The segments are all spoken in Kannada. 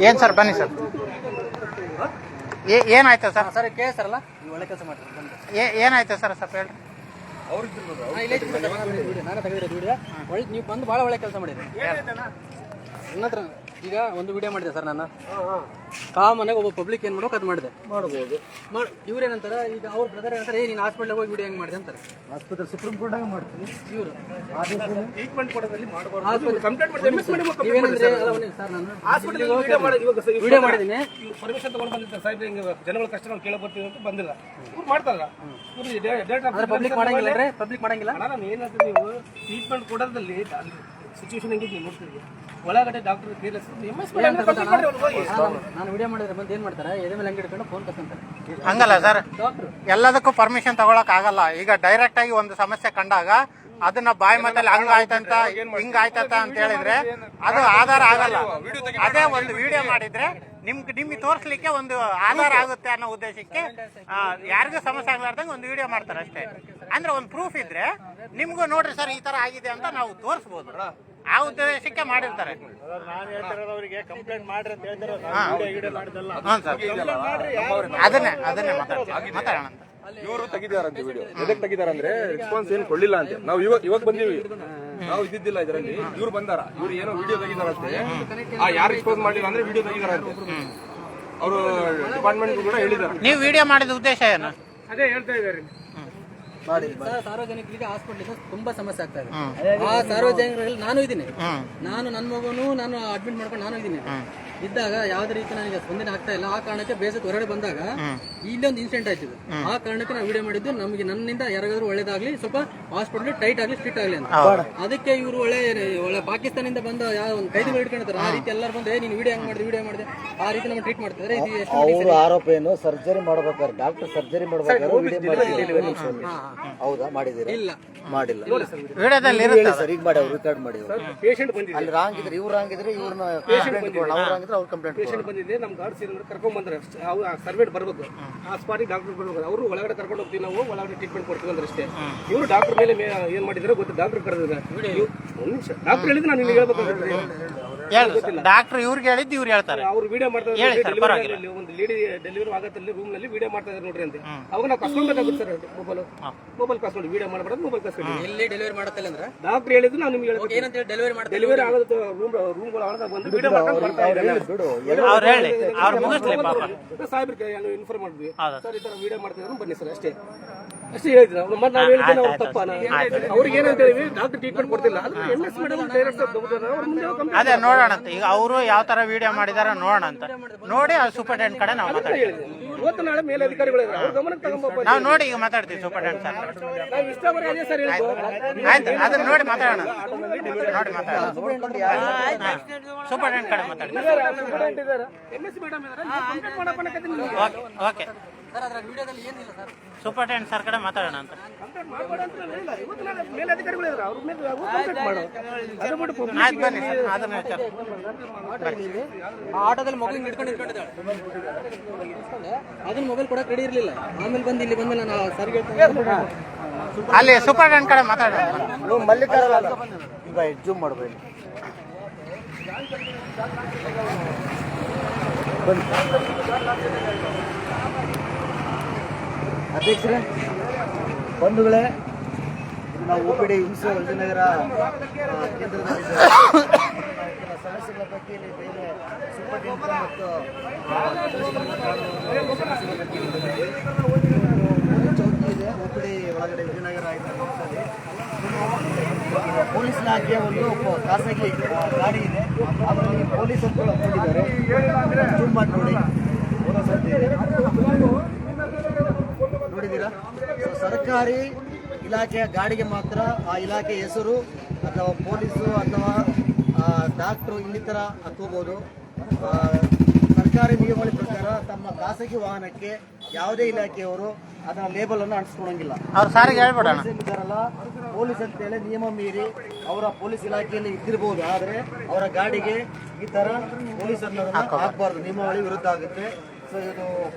ಏನು ಸರ್ ಬನ್ನಿ ಸರ್. ಏನಾಯ್ತು ಸರ್? ಸರ್ ಕೇಳಿಸ್ತಾರಲ್ಲ ಒಳ್ಳೆ ಕೆಲಸ ಮಾಡ್ತಾರೆ. ಏನಾಯ್ತು ಸರ್ ಸ್ವಲ್ಪ ಹೇಳ್ರಿ. ನಾನು ತೆಗೆದಿರೋದು ವಿಡಿಯೋ. ಒಳ್ಳೆ ನೀವು ಬಂದು ಭಾಳ ಒಳ್ಳೆ ಕೆಲಸ ಮಾಡಿದ್ರಿ. ನನ್ನ ಹತ್ರ ಈಗ ಒಂದು ವಿಡಿಯೋ ಮಾಡಿದೆ ಸರ್ ನಾನು. ಕಾಮನ್ನಾಗಿ ಒಬ್ಬ ಪಬ್ಲಿಕ್ ಏನು ಮಾಡ್ಬೇಕು ಅದು ಮಾಡಿದೆ. ಮಾಡ್ಬೋದು ಇವ್ರೇನಂತಾರೆ ಈಗ ಅವ್ರ ಬ್ರದರ್ ಏನಂತಾರೆ, ನೀನು ಹಾಸ್ಪಿಟ್ಲಿಗೆ ಹೋಗಿ ವಿಡಿಯೋ ಹೆಂಗೆ ಮಾಡಿದೆ ಅಂತಾರೆ. ಆಸ್ಪತ್ರೆ ಸುಪ್ರೀಂ ಕೋರ್ಟಾಗ ಮಾಡ್ತೀನಿ ಇವರು ಟ್ರೀಟ್ಮೆಂಟ್ ಕೊಡೋದ್ರಲ್ಲಿ ನೀವೇನಂದ್ರೆ ಸರ್ ನಾನು ವಿಡಿಯೋ ಮಾಡಿದ್ದೀನಿ, ಪರ್ಮಿಷನ್ ತಗೊಂಡು ಬಂದಿರ್ತಾರೆ ಸಾಹೇಬ್, ಹಿಂಗೆ ಜನಗಳ ಕಷ್ಟ ನಾವು ಕೇಳೋ ಬರ್ತೀವಿ ಅಂತ ಬಂದಿಲ್ಲ. ಇವ್ರು ಮಾಡ್ತಾರಲ್ಲ ಪಬ್ಲಿಕ್ ಮಾಡಂಗಿಲ್ಲ ಅಂದ್ರೆ ಪಬ್ಲಿಕ್ ಮಾಡಂಗಿಲ್ಲ. ನಾನು ಏನಂದ್ರೆ ನೀವು ಟ್ರೀಟ್ಮೆಂಟ್ ಕೊಡೋದ್ರಲ್ಲಿ ಸಿಚುವೇಶನ್ ಹೆಂಗಿದೆ ನೋಡ್ತೀವಿ. ಒಳಗಡೆ ಡಾಕ್ಟರ್ ಕೇರ್ಲೆಸ್. ನಾನು ವಿಡಿಯೋ ಮಾಡಿದ್ರೆ ಬಂದು ಏನ್ ಮಾಡ್ತಾರೆ, ಎದೆ ಮೇಲೆ ಹಂಗೆ ಹಿಡ್ಕೊಂಡು ಫೋನ್ ತಗೊಂತಾರೆ. ಹಂಗಲ್ಲ ಸರ್, ಎಲ್ಲದಕ್ಕೂ ಪರ್ಮಿಷನ್ ತಗೊಳಕ್ ಆಗಲ್ಲ. ಈಗ ಡೈರೆಕ್ಟ್ ಆಗಿ ಒಂದು ಸಮಸ್ಯೆ ಕಂಡಾಗ ಅದನ್ನ ಬಾಯಿ ಮಾತಲ್ಲಿ ಹಂಗಾಯ್ತಂತ ಹಿಂಗಾಯ್ತಂತ ಅಂತ ಹೇಳಿದ್ರೆ ಅದು ಆಧಾರ ಆಗಲ್ಲ. ಅದೇ ಒಂದು ವಿಡಿಯೋ ಮಾಡಿದ್ರೆ ನಿಮ್ಗೆ ತೋರಿಸ್ಲಿಕ್ಕೆ ಒಂದು ಆಧಾರ ಆಗುತ್ತೆ ಅನ್ನೋ ಉದ್ದೇಶಕ್ಕೆ ಯಾರಿಗೂ ಸಮಸ್ಯೆ ಆಗ್ಲಾರ್ದಂಗೆ ಒಂದು ವಿಡಿಯೋ ಮಾಡ್ತಾರೆ ಅಷ್ಟೇ. ಅಂದ್ರೆ ಒಂದು ಪ್ರೂಫ್ ಇದ್ರೆ ನಿಮ್ಗೂ ನೋಡ್ರಿ ಸರ್ ಈ ತರ ಆಗಿದೆ ಅಂತ ನಾವು ತೋರಿಸ್ಬೋದು. ಆ ಉದ್ದೇಶಕ್ಕೆ ಮಾಡಿರ್ತಾರೆ. ಅದನ್ನೇ ಮಾತಾಡೋಣ ಅಂತ. ಇವರು ತೆಗಿದಾರಂತೆ ವಿಡಿಯೋ. ಎದಕ್ಕೆ ತೆಗಿದಾರಂದ್ರೆ ರೆಸ್ಪಾನ್ಸ್ ಏನು ಕೊಡ್ಲಿಲ್ಲ ಅಂತೆ. ನಾವು ಇವಾಗ ಬಂದೀವಿ, ನಾವು ಇದ್ದಿದ್ದಿಲ್ಲ ಇದರಲ್ಲಿ. ಇವ್ರು ಬಂದಾರ, ಇವ್ರು ಏನೋ ವಿಡಿಯೋ ತೆಗಿದಾರಂತೆ. ಯಾರು ರೆಸ್ಪಾನ್ಸ್ ಮಾಡಿಲ್ಲ ಅಂದ್ರೆ ವಿಡಿಯೋ ತೆಗಿದಾರಂತೆ. ಅವರು ಡಿಪಾರ್ಟ್ಮೆಂಟ್ ಕೂಡ ಹೇಳಿದಾರೆ. ನೀವು ವಿಡಿಯೋ ಮಾಡಿದ ಉದ್ದೇಶ ಏನು? ಅದೇ ಹೇಳ್ತಾ ಇದ್ದಾರೆ. ಸಾರ್ವಜನಿಕರಿಗೆ ಹಾಸ್ಪಿಟಲ್ ತುಂಬಾ ಸಮಸ್ಯೆ ಆಗ್ತಾ ಇದೆ. ಆ ಸಾರ್ವಜನಿಕರಲ್ಲಿ ನಾನು ಇದ್ದೀನಿ, ನಾನು ನನ್ನ ಮಗನು ನಾನು ಅಡ್ಮಿಟ್ ಮಾಡ್ಕೊಂಡು ನಾನು ಇದ್ದೀನಿ. ಇದ್ದಾಗ ಯಾವ್ದೇ ರೀತಿ ನನಗೆ ಸ್ಪಂದನೆ ಆಗ್ತಾ ಇಲ್ಲ. ಆ ಕಾರಣಕ್ಕೆ ಬೇಸತ್ತು ಹೊರಗಡೆ ಬಂದಾಗ ಇಲ್ಲಿ ಒಂದು ಇನ್ಸಿಡೆಂಟ್ ಆಯ್ತು. ಆ ಕಾರಣಕ್ಕೆ ನಾವು ವಿಡಿಯೋ ಮಾಡಿದ್ದು, ನಮಗೆ ನನ್ನಿಂದ ಯಾರಿಗಾದ್ರೂ ಒಳ್ಳೇದಾಗ್ಲಿ, ಸ್ವಲ್ಪ ಹಾಸ್ಪಿಟಲ್ ಟೈಟ್ ಆಗ್ಲಿ, ಸ್ಟ್ರಿಕ್ಟ್ ಆಗ್ಲಿ ಅಂತ. ಅದಕ್ಕೆ ಇವರು ಒಳ್ಳೆ ಪಾಕಿಸ್ತಾನದಿಂದ ಬಂದ ಯಾವ ಒಂದು ಕೈದಿಗಳು ಇಟ್ಕೊಂಡಿರ್ತಾರೆ. ಆ ರೀತಿ ಎಲ್ಲರೂ ಬಂದು ನೀನು ವಿಡಿಯೋ ಹೆಂಗ್ ಮಾಡಿದೆ, ವಿಡಿಯೋ ಮಾಡಿದೆ, ಆ ರೀತಿ ನಮ್ಮ ಟ್ರೀಟ್ ಮಾಡ್ತಿದ್ದಾರೆ. ಅವರು ಆರೋಪ ಏನು, ಸರ್ಜರಿ ಮಾಡ್ಬೇಕಾದ್ರೆ ಡಾಕ್ಟರ್ ಸರ್ಜರಿ ಮಾಡ್ಬೇಕಾದ್ರೆ ಹೌದಾ ಮಾಡಿದೀರಾ? ಇಲ್ಲ ಮಾಡಿಲ್ಲ. ಸರ್ ಈಗ ಮಾಡಿ ಅವ್ರು ರಿಕಾರ್ಡ್ ಮಾಡಿ ಅಲ್ಲಿ ರಾಂಗ್ ಇದ್ರೆ ಇವ್ರು ರಾಂಗ್ ಇದ್ರೆ ಇವ್ರನ್ನ ಅವ್ರು ಕಂಪ್ಲೇಂಟ್ ಪೇಷಂಟ್ ಬಂದಿದೆ, ನಮ್ಮ ಗಾರ್ಡ್ಸ್ ಕರ್ಕೊಂಡ್ ಬಂದ್ರೆ ಸರ್ವೆಂಟ್ ಬರ್ಬೇಕು, ಆ ಸ್ಪಾಟಿಗೆ ಡಾಕ್ಟರ್ ಬರ್ಬೇಕು. ಅವರು ಒಳಗಡೆ ಕರ್ಕೊಂಡು ಹೋಗ್ತೀವಿ, ನಾವು ಒಳಗಡೆ ಟ್ರೀಟ್ಮೆಂಟ್ ಕೊಡ್ತೀವಿ ಅಂದ್ರೆ ಅಷ್ಟೇ. ಇವರು ಡಾಕ್ಟರ್ ಮೇಲೆ ಏನ್ ಮಾಡಿದ್ರೆ ಗೊತ್ತು, ಡಾಕ್ಟರ್ ಕರೆದಿದ್ದಾರೆ. ಒಂದು ನಿಮಿಷ, ಡಾಕ್ಟರ್ ಹೇಳಿದ್ರೆ ನಾನು ನಿಮ್ಗೆ ಹೇಳ್ಬೇಕಾಗುತ್ತೆ. ಡಾಕ್ಟರ್ ಇವ್ರಿಗೆ ಹೇಳಿದ್ದು ಇವ್ರು ಹೇಳ್ತಾರೆ. ಅವ್ರು ವಿಡಿಯೋ ಮಾಡ್ತಾ ಇದ್ದಾರೆ. ಒಂದು ಲೇಡಿ ಡೆಲಿವರಿ ಆಗತ್ತಲ್ಲಿ ರೂಮ್ ನಲ್ಲಿ ವಿಡಿಯೋ ಮಾಡ್ತಾ ಇದ್ದಾರೆ ನೋಡ್ರಿ ಅಂತ. ಅವಾಗ ನಾವು ಕಸ್ಕೊಂಡ್ಬೇಕಾಗುತ್ತೆ ಸರ್. ಮೊಬೈಲ್ ಕಸ್ಕೊಂಡು ವಿಡಿಯೋ ಮಾಡಬಾರ್ದು, ಮೊಬೈಲ್ ಕಸ್ಕೊಂಡು. ಎಲ್ಲಿ ಡೆಲಿವರಿ ಮಾಡುತ್ತಲ್ಲ ಅಂದ್ರೆ ಡಾಕ್ಟರ್ ಹೇಳಿದ್ರು ನಾವು ನಿಮ್ಗೆ ಹೇಳ್ಬೇಕು. ಏನಂತ ಹೇಳಿ ಡೆಲಿವರಿ ಆಗೋದು ರೂಮ್ ಒಳಗೆ ಬಂದು ವಿಡಿಯೋ ಮಾಡ್ಕೊಂಡು ಬರ್ತಾ ಇದ್ದಾರೆ. ಸಾಹೇಬ್ರಿಗೆ ಇನ್ಫಾರ್ಮ್ ಮಾಡಿದ್ವಿ, ಸರ್ ಈ ತರ ವಿಡಿಯೋ ಮಾಡ್ತಿದ್ರು ಬನ್ನಿ ಸರ್, ಅಷ್ಟೇ ಹೇಳಿದ್ರು. ಮತ್ತೆ ನಾವು ಹೇಳಿದ್ರೆ ನಾವು ತಪ್ಪಾನ ಅವ್ರಿಗೆ ಏನಂತ ಹೇಳಿ ಡಾಕ್ಟರ್ ಟ್ರೀಟ್ಮೆಂಟ್ ಕೊಡ್ತಿಲ್ಲ. ಅದೇ ನೋಡೋಣ ಅಂತ. ಈಗ ಅವರು ಯಾವ ತರ ವಿಡಿಯೋ ಮಾಡಿದಾರ ನೋಡೋಣ ಅಂತ. ನೋಡಿ ಸೂಪರ್ಟೆಂಟ್ ಕಡೆ ನಾವು ಮಾತಾಡ್ತೀವಿ. ಇವತ್ತು ನಾಳೆ ಮೇಲೆ ಅಧಿಕಾರಿಗಳು ಅವ್ರ ಗಮನಕ್ಕೆ ತಗೊಂಡ್ಬ ನಾವು ನೋಡಿ ಈಗ ಮಾತಾಡ್ತೀವಿ ಸೂಪರ್ಟೆಂಟ್ ಸರ್. ನಾವು ಇಷ್ಟ ಬರೀ ಅದೇ ಸರ್ ಆಯ್ತು, ಅದನ್ನ ನೋಡಿ ಮಾತಾಡೋಣ. ನೋಡಿ ಮಾತಾಡೋಣ, ಸೂಪರ್ಟೆಂಟ್ ಕಡೆ ಮಾತಾಡ್ತೀವಿ. ಓಕೆ ಸೂಪರ್ಟೆಂಟ್ ಸರ್ ಕಡೆ ಮಾತಾಡೋಣ ಅಂತ. ಆಯ್ತು ಬನ್ನಿ ಸರ್, ಅದನ್ನ ಆಟೋದಲ್ಲಿ ಮಗು ಹಿಡ್ಕೊಂಡಿದ್ದಾಳೆ. ಅದನ್ನ ಮೊಬೈಲ್ ಕೊಡಕ್ಕೆ ರೆಡಿ ಇರಲಿಲ್ಲ. ಆಮೇಲೆ ಬಂದು ಇಲ್ಲಿ ಬಂದ ನಾನು ಸರ್ಗೆ ಅಲ್ಲಿ ಸೂಪರ್ಟೆಂಟ್ ಕಡೆ ಮಾತಾಡೋಣ. ಮಲ್ಲಿಕಾರ್ಜುನ ಜೂಮ್ ಮಾಡಬೇಕು. ಅಧ್ಯಕ್ಷರೇ, ಬಂಧುಗಳೇ, ನಾವು OPD ಹಿಂಸೆ ವಿಜಯನಗರ ಕೇಂದ್ರದಲ್ಲಿ ಸಮಸ್ಯೆಗಳ ಬಗ್ಗೆ ಇಲ್ಲಿ ಬೇರೆ ಸೂಪರ್ಟೆಂಡೆಂಟ್ ಮತ್ತು ಚೌಕಿ ಇದೆ OPD ಒಳಗಡೆ ವಿಜಯನಗರ ಪೊಲೀಸ್ ಇಲಾಖೆಯ ಒಂದು ಖಾಸಗಿ ಗಾಡಿ ಇದೆ. ಅದರಲ್ಲಿ ಪೊಲೀಸ್ ಅಂತ ಹಾಕೊಂಡಿದ್ದಾರೆ. ಜೂಮ್ ಮಾಡಿ ನೋಡಿ, ನೋಡಿದ್ದೀರಾ? ಸರ್ಕಾರಿ ಇಲಾಖೆಯ ಗಾಡಿಗೆ ಮಾತ್ರ ಆ ಇಲಾಖೆ ಹೆಸರು ಅಥವಾ ಪೊಲೀಸು ಅಥವಾ ಡಾಕ್ಟ್ರು ಇನ್ನಿತರ ಹಾಕೋಬೋದು. ಸರ್ಕಾರಿ ನಿಯಮಾವಳಿ ಪ್ರಕಾರ ತಮ್ಮ ಖಾಸಗಿ ವಾಹನಕ್ಕೆ ಯಾವುದೇ ಇಲಾಖೆಯವರು ಅದನ್ನ ಲೇಬಲ್ ಅನ್ನು ಅಂಟಿಸ್ಕೊಳಂಗಿಲ್ಲ. ಇದ್ದಾರಲ್ಲ ಪೊಲೀಸ್ ಅಂತೇಳಿ ನಿಯಮ ಮೀರಿ ಅವರ ಪೊಲೀಸ್ ಇಲಾಖೆಯಲ್ಲಿ ಇದ್ದಿರಬಹುದು, ಆದರೆ ಅವರ ಗಾಡಿಗೆ ಈ ತರ ಪೊಲೀಸ್ ಅನ್ನೋದನ್ನ ಹಾಕಬಾರ್ದು, ನಿಯಮಾವಳಿ ವಿರುದ್ಧ ಆಗುತ್ತೆ. ಸೊ ಇದು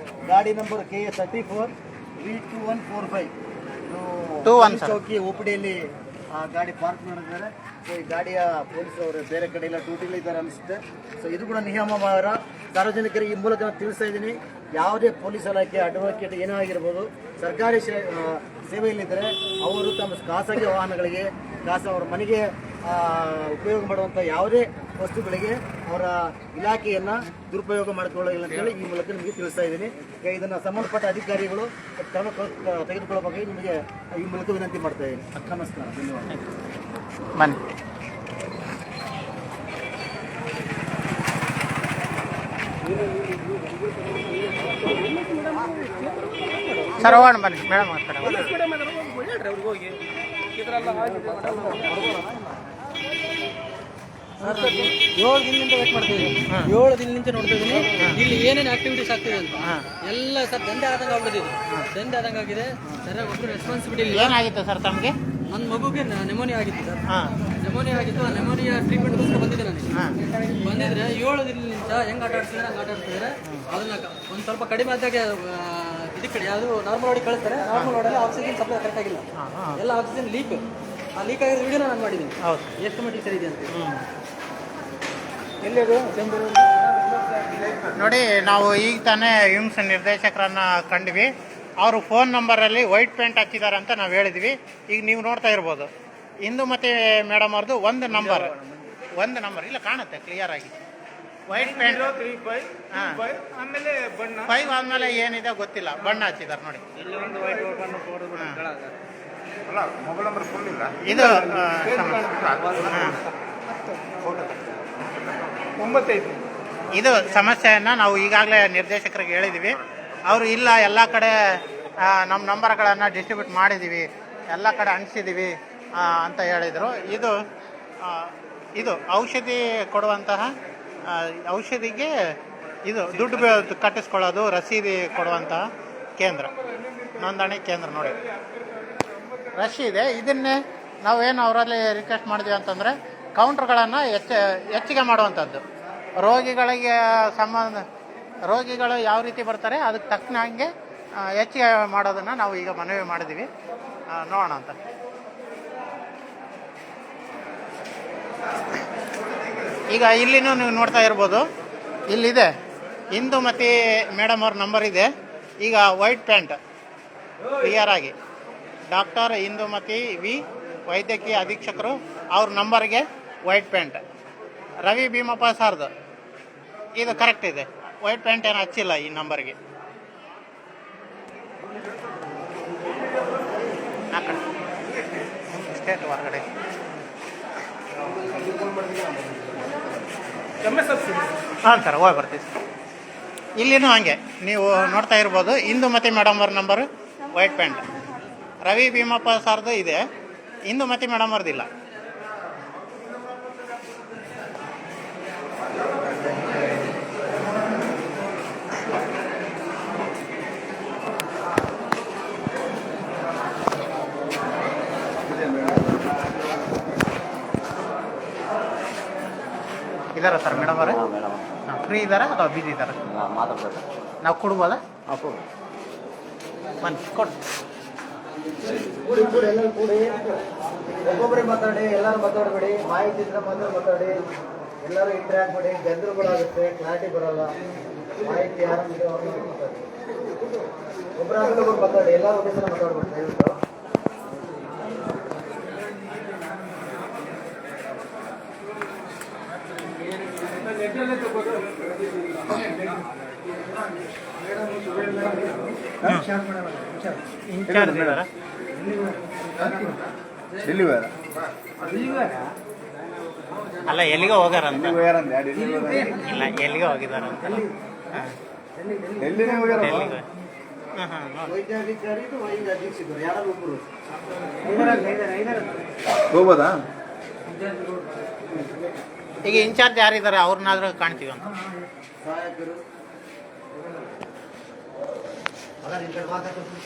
ಗಾಡಿ ನಂಬರ್ KA 34 V2145 ಚೌಕಿ OPDಯಲ್ಲಿ ಆ ಗಾಡಿ ಪಾರ್ಕ್ ಮಾಡಿದ್ದಾರೆ. ಸೊ ಈ ಗಾಡಿಯ ಪೊಲೀಸ್ ಅವರು ಬೇರೆ ಕಡೆ ಎಲ್ಲ ಡ್ಯೂಟಿಲಿ ಇದ್ದಾರೆ ಅನಿಸುತ್ತೆ. ಸೊ ಇದು ಕೂಡ ನಿಯಮವಾರ ಸಾರ್ವಜನಿಕರಿಗೆ ಈ ಮೂಲಕ ನಾನು ತಿಳಿಸ್ತಾ ಇದ್ದೀನಿ. ಯಾವುದೇ ಪೊಲೀಸ್ ಇಲಾಖೆ ಅಡ್ವೊಕೇಟ್ ಏನೇ ಆಗಿರ್ಬೋದು, ಸರ್ಕಾರಿ ಸೇವೆಯಲ್ಲಿದ್ದರೆ ಅವರು ತಮ್ಮ ಖಾಸಗಿ ವಾಹನಗಳಿಗೆ ಅವರ ಮನೆಗೆ ಉಪಯೋಗ ಮಾಡುವಂಥ ಯಾವುದೇ ವಸ್ತುಗಳಿಗೆ ಅವರ ಇಲಾಖೆಯನ್ನು ದುರುಪಯೋಗ ಮಾಡಿಕೊಳ್ಳಿಲ್ಲ ಅಂತೇಳಿ ಈ ಮೂಲಕ ನಿಮಗೆ ತಿಳಿಸ್ತಾ ಇದ್ದೀನಿ. ಇದನ್ನು ಸಂಬಂಧಪಟ್ಟ ಅಧಿಕಾರಿಗಳು ಕ್ರಮ ತೆಗೆದುಕೊಳ್ಳಬೇಕಾಗಿ ನಿಮಗೆ ಈ ಮೂಲಕ ವಿನಂತಿ ಮಾಡ್ತಾ ಇದ್ದೀನಿ. ನಮಸ್ಕಾರ, ಧನ್ಯವಾದ. ಬನ್ನಿ ಸರ್, ಹೋಗೋಣ ಬನ್ನಿ ಮೇಡಮ್ ಆ ಕಡೆ. ಅವ್ರಿಗೆ ಹೋಗಿ ಇದರೆಲ್ಲ ಆಗಿದೆ ಸರ್, 7 ದಿನದಿಂದ ವೇಟ್ ಮಾಡ್ತಿದ್ದೀನಿ. 7 ದಿನದಿಂದ ನೋಡ್ತಾ ಇದ್ದೀನಿ ಇಲ್ಲಿ ಏನೇನು ಆಕ್ಟಿವಿಟೀಸ್ ಆಗ್ತಿದೆ ಅಂತ. ಎಲ್ಲ ಸರ್ ದಂಧೆ ಆದಂಗೆ ಆಗ್ಬಿಟ್ಟಿದೆ. ದಂಧೆ ಆದಂಗೆ ಆಗಿದೆ. ಸರಿಯಾಗಿ ಒಬ್ಬರು ರೆಸ್ಪಾನ್ಸಿಬಿಲಿಟಿ ಇಲ್ಲ. ಏನಾಗಿತ್ತು ಸರ್ ತಮಗೆ? ನನ್ನ ಮಗುಗೆ ನೆಮೋನಿಯಾ ಆಗಿತ್ತು ಸರ್. ನೆಮೋನಿಯಾ ಆಗಿತ್ತು. ಆ ನೆಮೋನಿಯಾ ಟ್ರೀಟ್ಮೆಂಟ್ಗೋಸ್ಕರ ಬಂದಿದ್ದೆ ನನಗೆ. ಬಂದಿದ್ರೆ 7 ದಿನದಿಂದ ಹೆಂಗೆ ಆಟ ಆಡ್ತಿದ್ದಾರೆ ಹಂಗೆ ಆಟ ಆಡ್ತಿದ್ದಾರೆ. ಅದನ್ನ ಒಂದು ಸ್ವಲ್ಪ ಕಡಿಮೆ ಆದಾಗ ಇದಕ್ಕೆ ಯಾವುದು ನಾರ್ಮಲ್ ರೋಡಿಗೆ ಕಳಿಸ್ತಾರೆ. ನಾರ್ಮಲ್ ರೋಡಲ್ಲಿ ಆಕ್ಸಿಜನ್ ಸಪ್ಲೈ ಕರೆಕ್ಟ್ ಆಗಿಲ್ಲ. ಎಲ್ಲ ಆಕ್ಸಿಜನ್ ಲೀಕ್. ಆ ಲೀಕ್ ಆಗಿರೋ ವಿಡಿಯೋನ ನಾನು ಮಾಡಿದ್ದೀನಿ. ಎಷ್ಟು ಮಟ್ಟಿಗೆ ಸರಿ ಇದೆ ಅಂತ. ನೋಡಿ, ನಾವು ಈಗ ತಾನೇ ವಿಮ್ಸ್ ನಿರ್ದೇಶಕರನ್ನ ಕಂಡ್ವಿ. ಅವರು ಫೋನ್ ನಂಬರಲ್ಲಿ ವೈಟ್ ಪೇಂಟ್ ಹಚ್ಚಿದ್ದಾರೆ ಅಂತ ನಾವು ಹೇಳಿದ್ವಿ. ಈಗ ನೀವು ನೋಡ್ತಾ ಇರ್ಬೋದು, ಇಂದುಮತಿ ಮೇಡಮ್ ಅವ್ರದ್ದು ಒಂದು ನಂಬರ್ ಇಲ್ಲ ಕಾಣುತ್ತೆ ಕ್ಲಿಯರ್ ಆಗಿ. ವೈಟ್ ಪೇಂಟ್ 5 ಆದ್ಮೇಲೆ ಏನಿದೆ ಗೊತ್ತಿಲ್ಲ, ಬಣ್ಣ ಹಚ್ಚಿದ್ದಾರೆ ನೋಡಿ. ಇದು ಇದು ಸಮಸ್ಯೆಯನ್ನು ನಾವು ಈಗಾಗಲೇ ನಿರ್ದೇಶಕರಿಗೆ ಹೇಳಿದ್ದೀವಿ. ಅವರು ಇಲ್ಲ, ಎಲ್ಲ ಕಡೆ ನಮ್ಮ ನಂಬರ್ಗಳನ್ನು ಡಿಸ್ಟ್ರಿಬ್ಯೂಟ್ ಮಾಡಿದ್ದೀವಿ, ಎಲ್ಲ ಕಡೆ ಅಂಟಿಸಿದ್ದೀವಿ ಅಂತ ಹೇಳಿದರು. ಇದು ಔಷಧಿ ಕೊಡುವಂತಹ ಔಷಧಿಗೆ ಇದು ದುಡ್ಡು ಕಟ್ಟಿಸ್ಕೊಳ್ಳೋದು, ರಸೀದಿ ಕೊಡುವಂತಹ ಕೇಂದ್ರ, ನೋಂದಣಿ ಕೇಂದ್ರ ನೋಡಿ, ರಶ್ ಇದೆ. ಇದನ್ನೇ ನಾವೇನು ಅವರಲ್ಲಿ ರಿಕ್ವೆಸ್ಟ್ ಮಾಡಿದ್ವಿ ಅಂತಂದರೆ ಕೌಂಟ್ರ್ಗಳನ್ನು ಹೆಚ್ಚಿಗೆ ಮಾಡುವಂಥದ್ದು. ರೋಗಿಗಳು ಯಾವ ರೀತಿ ಬರ್ತಾರೆ ಅದಕ್ಕೆ ತಕ್ಕನಂಗೆ ಹೆಚ್ಚಿಗೆ ಮಾಡೋದನ್ನು ನಾವು ಈಗ ಮನವಿ ಮಾಡಿದ್ದೀವಿ. ನೋಡೋಣ ಅಂತ. ಈಗ ಇಲ್ಲಿನೂ ನೀವು ನೋಡ್ತಾ ಇರ್ಬೋದು, ಇಲ್ಲಿದೆ ಇಂದುಮತಿ ಮೇಡಮ್ ಅವ್ರ ನಂಬರ್ ಇದೆ. ಈಗ ವೈಟ್ ಪ್ಯಾಂಟ್ ಕ್ಲಿಯರ್ ಆಗಿ ಡಾಕ್ಟರ್ ಇಂದುಮತಿ ವಿ, ವೈದ್ಯಕೀಯ ಅಧೀಕ್ಷಕರು, ಅವ್ರ ನಂಬರ್ಗೆ ವೈಟ್ ಪ್ಯಾಂಟ್. ರವಿ ಭೀಮಪ್ಪ ಸಾರ್ದು ಇದು ಕರೆಕ್ಟ್ ಇದೆ. ವೈಟ್ ಪ್ಯಾಂಟ್ ಏನು ಹಚ್ಚಿಲ್ಲ ಈ ನಂಬರ್ಗೆ. ಆ ಕಡೆ ಸ್ಟೇಟ್ ಹೊರಗಡೆ ಹಾಂ ಸರ್, ಹೋಗಿ ಬರ್ತೀವಿ ಸರ್. ಇಲ್ಲಿನೂ ಹಂಗೆ ನೀವು ನೋಡ್ತಾ ಇರ್ಬೋದು, ಇಂದುಮತಿ ಮೇಡಮ್ ಅವ್ರ number white pant. Ravi Bheemappa ಸಾರ್ದು ಇದೆ, ಇಂದುಮತಿ ಮೇಡಮ್ ಅವ್ರದ್ದಿಲ್ಲ. ಇದಾರ ಸರ್ ಮೇಡಮ್ ಅವರೇ? ಫ್ರೀ ಇದ್ದಾರಾ ಅಥವಾ ಬಿಜಿ ಇದ್ದಾರಾ? ನಾವು ಕೊಡ್ಬೋದಾ? ಬನ್ನಿ ಕೊಡು. ಒಬ್ಬೊಬ್ಬರೇ ಮಾತಾಡಿ, ಎಲ್ಲರೂ ಮಾತಾಡಬೇಡಿ. ಮಾಹಿತಿ ಇದ್ರೆ ಮಾತಾಡಿ. ಎಲ್ಲರೂ ಇಂಟ್ರಾಕ್ಟ್ ಮಾಡಿ. ಗಂದರಗಳಾಗುತ್ತೆ, ಕ್ಲಾರಿಟಿ ಬರೋಲ್ಲ. ಮಾಹಿತಿ ಯಾರು ಮಾತಾಡಿ. ಒಬ್ಬರಾಗಲೂ ಮಾತಾಡಿ, ಎಲ್ಲರೂ ಒಂದೇ ಸಲ ಮಾತಾಡ್ಬಿಟ್ಟು ದಯವಿಟ್ಟು. ಇನ್ಚಾರ್ಜ್ ಇದ್ದಾರಾ? ಅಲ್ಲ, ಎಲ್ಲಿಗೆ ಹೋಗಾರಂತ? ಇಲ್ಲ, ಎಲ್ಲಿಗೆ ಹೋಗಿದಾರಂತ. ವೈದ್ಯಾಧಿಕಾರಿ ವೈದ್ಯ ಅಧೀಕ್ಷಕರು ಯಾರಾದ್ರೂ ಒಬ್ಬರು ಹೋಗ್ಬೋದಾ? ಈಗ ಇನ್ಚಾರ್ಜ್ ಯಾರಿದ್ದಾರೆ ಅವ್ರನ್ನಾದ್ರೂ ಕಾಣ್ತೀವಿ ಅಂತ. ಸಹಾಯಕರು ಅಲ್ಲ, ನಿಮ್ಮ ಕಡೆ ಮಾತಾಡ್ತಾರೆ.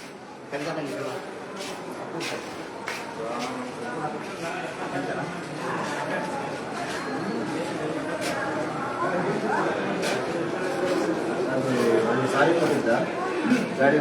ಸಾರಿ ಕೊಟ್ಟಿದ್ದ ಗಾಡಿ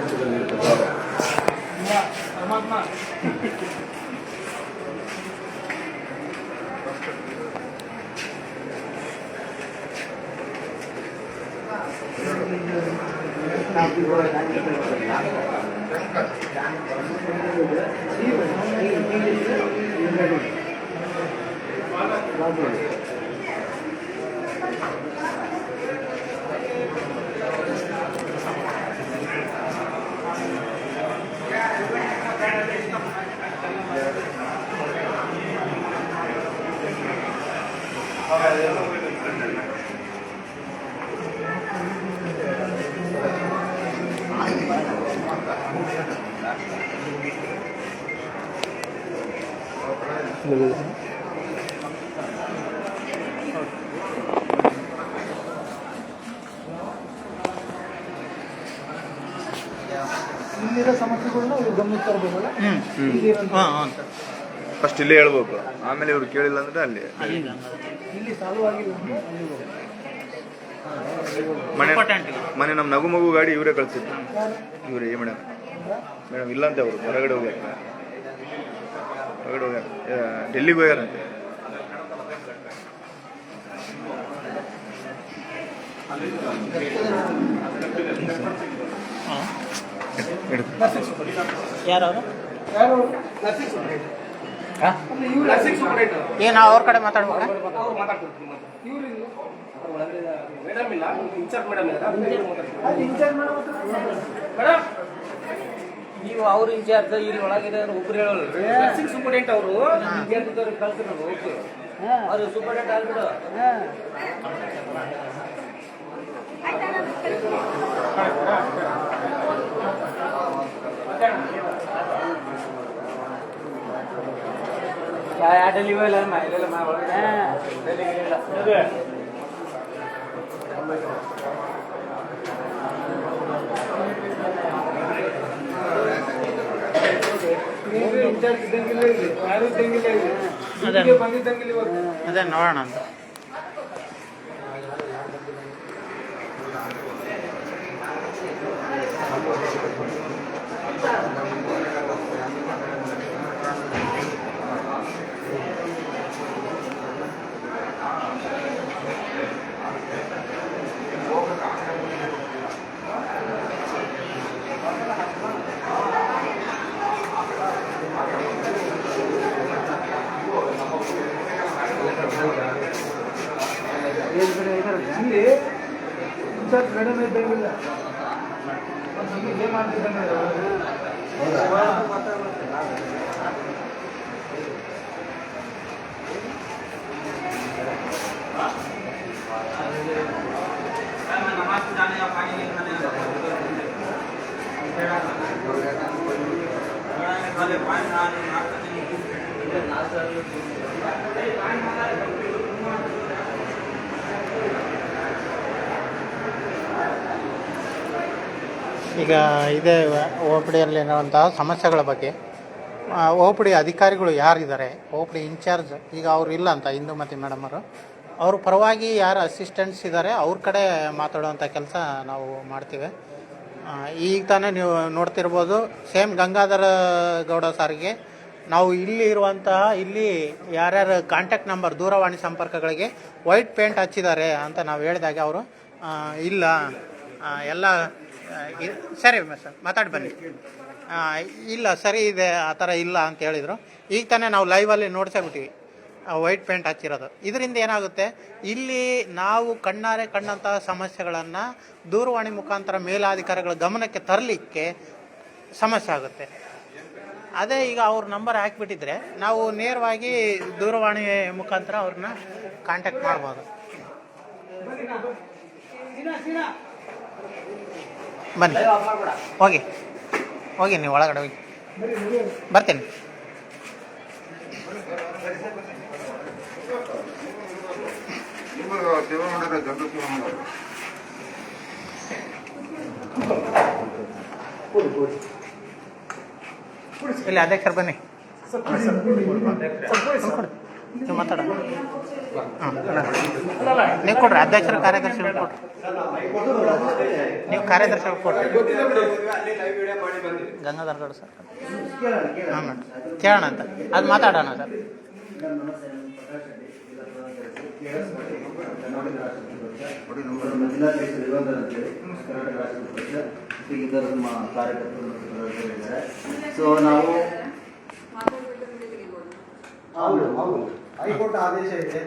ಇಲ್ಲಿರೋ ಸಮಸ್ಯೆಗಳನ್ನ ಇವ್ರು ಗಮನಕ್ಕೆ ತರಬೇಕಲ್ಲ. ಫಸ್ಟ್ ಇಲ್ಲೇ ಹೇಳ್ಬೇಕು, ಆಮೇಲೆ ಇವ್ರು ಕೇಳಿಲ್ಲ ಅಂದ್ರೆ ಅಲ್ಲಿ ಇಲ್ಲಿ ಸಾಲ್ವ್ ಆಗಿಲ್ಲ. ಮನೆ ನಮ್ಮ ನಗು ಮಗು ಗಾಡಿ ಇವರೇ ಕಳ್ಸಿದ್ರು. ಇವರೇ ಮೇಡಮ್ ಇಲ್ಲ ಅಂತ ಅವರು ಹೊರಗಡೆ ಹೋಗ್ಯಾರ, ಡೆಲ್ಲಿಗೆ ಹೋಗ್ಯಾರಂತೆ. ಏನು ಅವ್ರ ಕಡೆ ಮಾತಾಡ್ಬೇಕಾ? ಮೇಡಮ್ ಇಲ್ಲ, ಇನ್ಚಾರ್ಜ್ ಮೇಡಮ್ ಇಲ್ಲ. ನೀವು ಅವ್ರ ಇನ್ಚಾರ್ಜ್ ಇಲ್ಲಿ ಒಳಗಿದೆ ಒಬ್ರು ಹೇಳೋಲ್ಲ. ನರ್ಸಿಂಗ್ ಸೂಪರ್ಡೆಂಟ್ ಅವರು ವಿದ್ಯಾರ್ಥಿದವ್ರಿಗೆ ಕಳ್ಸಿರೋದು. ಓಕೆ, ಅವರು ಸೂಪರ್ಡೆಂಟ್ ಆಗ್ಬಿಡು. ಡೆಲ್ಲಿ ಹೋಗಿಲ್ಲ, ಅದೇ ನೋಡೋಣ ಅಂತ. ಮೇಡಮ್ ಇದ್ದಂಗಿಲ್ಲ ಈಗ ಇದೇ OPDಯಲ್ಲಿರುವಂತಹ ಸಮಸ್ಯೆಗಳ ಬಗ್ಗೆ OPD ಅಧಿಕಾರಿಗಳು ಯಾರಿದ್ದಾರೆ, OPD ಇನ್ಚಾರ್ಜ್ ಈಗ ಅವರು ಇಲ್ಲ ಅಂತ ಇಂದುಮತಿ ಮೇಡಮರು, ಅವ್ರ ಪರವಾಗಿ ಯಾರು ಅಸಿಸ್ಟೆಂಟ್ಸ್ ಇದ್ದಾರೆ ಅವ್ರ ಕಡೆ ಮಾತಾಡುವಂಥ ಕೆಲಸ ನಾವು ಮಾಡ್ತೀವಿ. ಈಗ ತಾನೇ ನೀವು ನೋಡ್ತಿರ್ಬೋದು, ಸೇಮ್ ಗಂಗಾಧರ ಗೌಡ ಸಾರಿಗೆ ನಾವು ಇಲ್ಲಿ ಇರುವಂತಹ ಇಲ್ಲಿ ಯಾರ್ಯಾರು ಕಾಂಟ್ಯಾಕ್ಟ್ ನಂಬರ್ ದೂರವಾಣಿ ಸಂಪರ್ಕಗಳಿಗೆ ವೈಟ್ ಪೇಂಟ್ ಹಚ್ಚಿದ್ದಾರೆ ಅಂತ ನಾವು ಹೇಳಿದಾಗ ಅವರು ಇಲ್ಲ ಎಲ್ಲ ಸರಿ ಸರ್ ಮಾತಾಡಿ ಬನ್ನಿ, ಇಲ್ಲ ಸರಿ ಇದೆ ಆ ಥರ ಇಲ್ಲ ಅಂತ ಹೇಳಿದರು. ಈಗ ತಾನೇ ನಾವು ಲೈವಲ್ಲಿ ನೋಡ್ಸೇಬಿಟ್ಟಿವಿ ವೈಟ್ ಪೇಂಟ್ ಹಚ್ಚಿರೋದು. ಇದರಿಂದ ಏನಾಗುತ್ತೆ, ಇಲ್ಲಿ ನಾವು ಕಣ್ಣಾರೆ ಕಂಡಂತಹ ಸಮಸ್ಯೆಗಳನ್ನು ದೂರವಾಣಿ ಮುಖಾಂತರ ಮೇಲಾಧಿಕಾರಿಗಳ ಗಮನಕ್ಕೆ ತರಲಿಕ್ಕೆ ಸಮಸ್ಯೆ ಆಗುತ್ತೆ. ಅದೇ ಈಗ ಅವ್ರ ನಂಬರ್ ಹಾಕಿಬಿಟ್ಟಿದ್ರೆ ನಾವು ನೇರವಾಗಿ ದೂರವಾಣಿ ಮುಖಾಂತರ ಅವ್ರನ್ನ ಕಾಂಟ್ಯಾಕ್ಟ್ ಮಾಡ್ಬೋದು. ಬನ್ನಿ, ಹೋಗಿ ಹೋಗಿ ನೀವು ಒಳಗಡೆ ಹೋಗಿ, ಬರ್ತೀನಿ. ಇಲ್ಲಿ ಅಧ್ಯಕ್ಷರು ಬನ್ನಿ, ನೀವು ಮಾತಾಡ. ನೀವು ಕೊಡ್ರಿ, ಅಧ್ಯಕ್ಷರು ಕಾರ್ಯದರ್ಶಿ ಕೊಡ್ರಿ, ನೀವು ಕಾರ್ಯದರ್ಶಿ ಕೊಡ್ರಿ. ಗಂಗಾಧರ ಗೌಡ ಸರ್, ಹಾಂ ಮೇಡಮ್ ಕೇಳೋಣ ಅಂತ ಅದು ಮಾತಾಡೋಣ ಸರ್. ನಮ್ಮ ಜಿಲ್ಲಾಧ್ಯಕ್ಷರು ಯುವಕರು ಅಂತೇಳಿ ಕರ್ನಾಟಕ ರಾಷ್ಟ್ರ ಪರಿಷತ್ ಇತರ ನಮ್ಮ ಕಾರ್ಯಕರ್ತರು ಮತ್ತು ಸದಸ್ಯರಿದ್ದಾರೆ. ಸೊ ನಾವು ಹೌದು ಹೈಕೋರ್ಟ್ ಆದೇಶ ಇದೆ.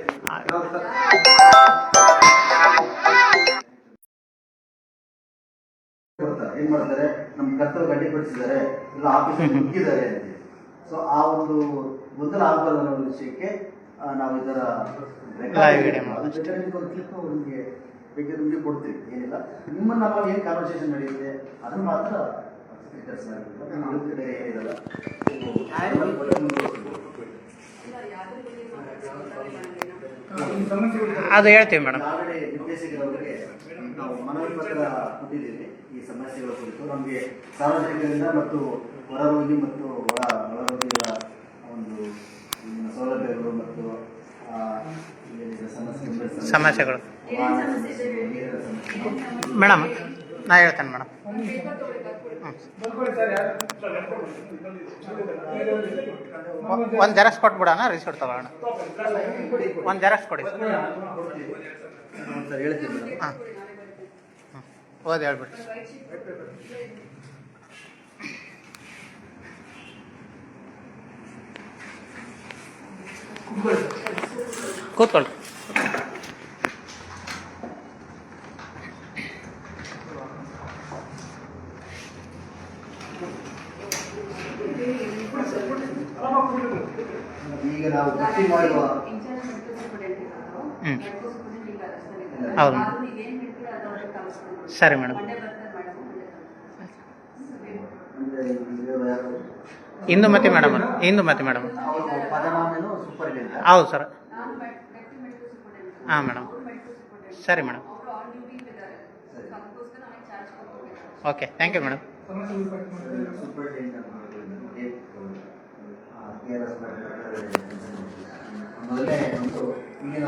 ಏನ್ ಮಾಡ್ತಾರೆ, ನಮ್ಮ ಕರ್ತವ್ಯ ಗಟ್ಟಿಪಡಿಸಿದ್ದಾರೆ, ಇಲ್ಲ ಆಫೀಸ್ ಮುಗಿದ್ದಾರೆ ಅಂತ. ಸೊ ಆ ಒಂದು ಗೊಂದಲ ಆಗಬಾರ್ದು ಅನ್ನೋ ವಿಷಯಕ್ಕೆ ನಾವು ಇದರ ನಿಮಗೆ ಬೇಕಾದ್ರೆ ನಿಮಗೆ ಕೊಡ್ತೀವಿ, ಏನಿಲ್ಲ. ನಿಮ್ಮನ್ನ ನಾವು ಏನು ಕಾನ್ವರ್ಸೇಷನ್ ನಡೆಯುತ್ತೆ ಅದನ್ನು ಮಾತ್ರ ಕೆಲಸ ಏನಿರಲ್ಲ. ಅದು ಹೇಳ್ತೀವಿ ಮೇಡಮ್. ಆಲ್ರೆಡಿ ನಿರ್ದೇಶಕರವರಿಗೆ ನಾವು ಮನವಿ ಪತ್ರ ಕೊಟ್ಟಿದ್ದೀವಿ ಈ ಸಮಸ್ಯೆಗಳ ಕುರಿತು. ನಮಗೆ ಸಾರ್ವಜನಿಕರಿಂದ ಮತ್ತು ಹೊರರೋಗಿ ಮತ್ತು ಒಳರೋಗಿಗಳ ಒಂದು ಸೌಲಭ್ಯಗಳು ಮತ್ತು ಸಮಸ್ಯೆಗಳು ಮೇಡಮ್ ನಾ ಹೇಳ್ತೇನೆ ಮೇಡಮ್. ಒಂದು ಜೆರಾಕ್ಸ್ ಕೊಟ್ಬಿಡೋಣ, ರಿಸಿಪ್ಟ್ ತಗೊಳ್ಳೋಣ. ಒಂದು ಜೆರಾಕ್ಸ್ ಕೊಡಿ ಸರ್, ಹೇಳ್ತೀನಿ. ಹಾಂ ಓದಿ ಹೇಳ್ಬಿಟ್ಟು. ಕೂತ್ಕೊಳ್ಳಿ. ಈಗ ನಾವು ಭರ್ತಿ ಮಾಡುವ ಹೌದು ಸರಿ madam. Indumathi madam, Indumathi madam. ಹೌದು ಸರ್. ಹಾಂ ಮೇಡಮ್, ಸರಿ madam. Okay, thank you madam. ಮೊದಲನೇ ಒಂದು ಈಗಿನ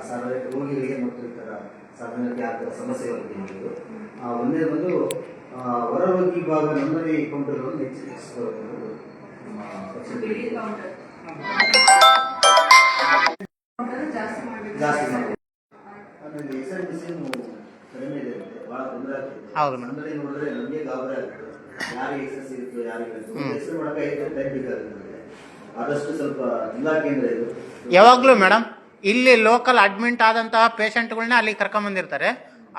ಸಾರ್ವಜನಿಕ ರೋಗಿಗಳಿಗೆ ಮತ್ತು ಇತರ ಸಾರ್ವಜನಿಕ ಆಗ್ತಿರೋ ಸಮಸ್ಯೆಗಳ ಬಗ್ಗೆ ಒಂದೇ ಒಂದು ಹೊರರೋಗಿ ವಿಭಾಗ ನೋಂದಣಿ ಕೌಂಟರ್ಗಳನ್ನು ಹೆಚ್ಚಿಸಬಹುದು. ಜಾಸ್ತಿ ಮಾಡಿ ಆಮೇಲೆ SIBC ಕಡಿಮೆ ಇದೆ, ಭಾಳ ತೊಂದರೆ ಆಗ್ತದೆ. ಹೌದು ಮೇಡಮ್. ನೋಡಿದ್ರೆ ನಮಗೆ ಗಾಬರಿ ಆಗ್ತದೆ, ಯಾರಿಗೆ ಎಕ್ಸಸ್ ಇರುತ್ತೋ ಯಾರಿಗೆ ಹೆಸರು ಮಾಡೋಕೆ 5 ಟೈಮ್ ಬೇಕಾಗುತ್ತೆ. ಆದಷ್ಟು ಸ್ವಲ್ಪ ಜಿಲ್ಲಾ ಕೇಂದ್ರ ಇದು ಯಾವಾಗಲೂ ಮೇಡಮ್ ಇಲ್ಲಿ ಲೋಕಲ್ ಅಡ್ಮಿಟ್ ಆದಂತಹ ಪೇಷಂಟ್ಗಳನ್ನ ಅಲ್ಲಿ ಕರ್ಕೊಂಬಂದಿರ್ತಾರೆ.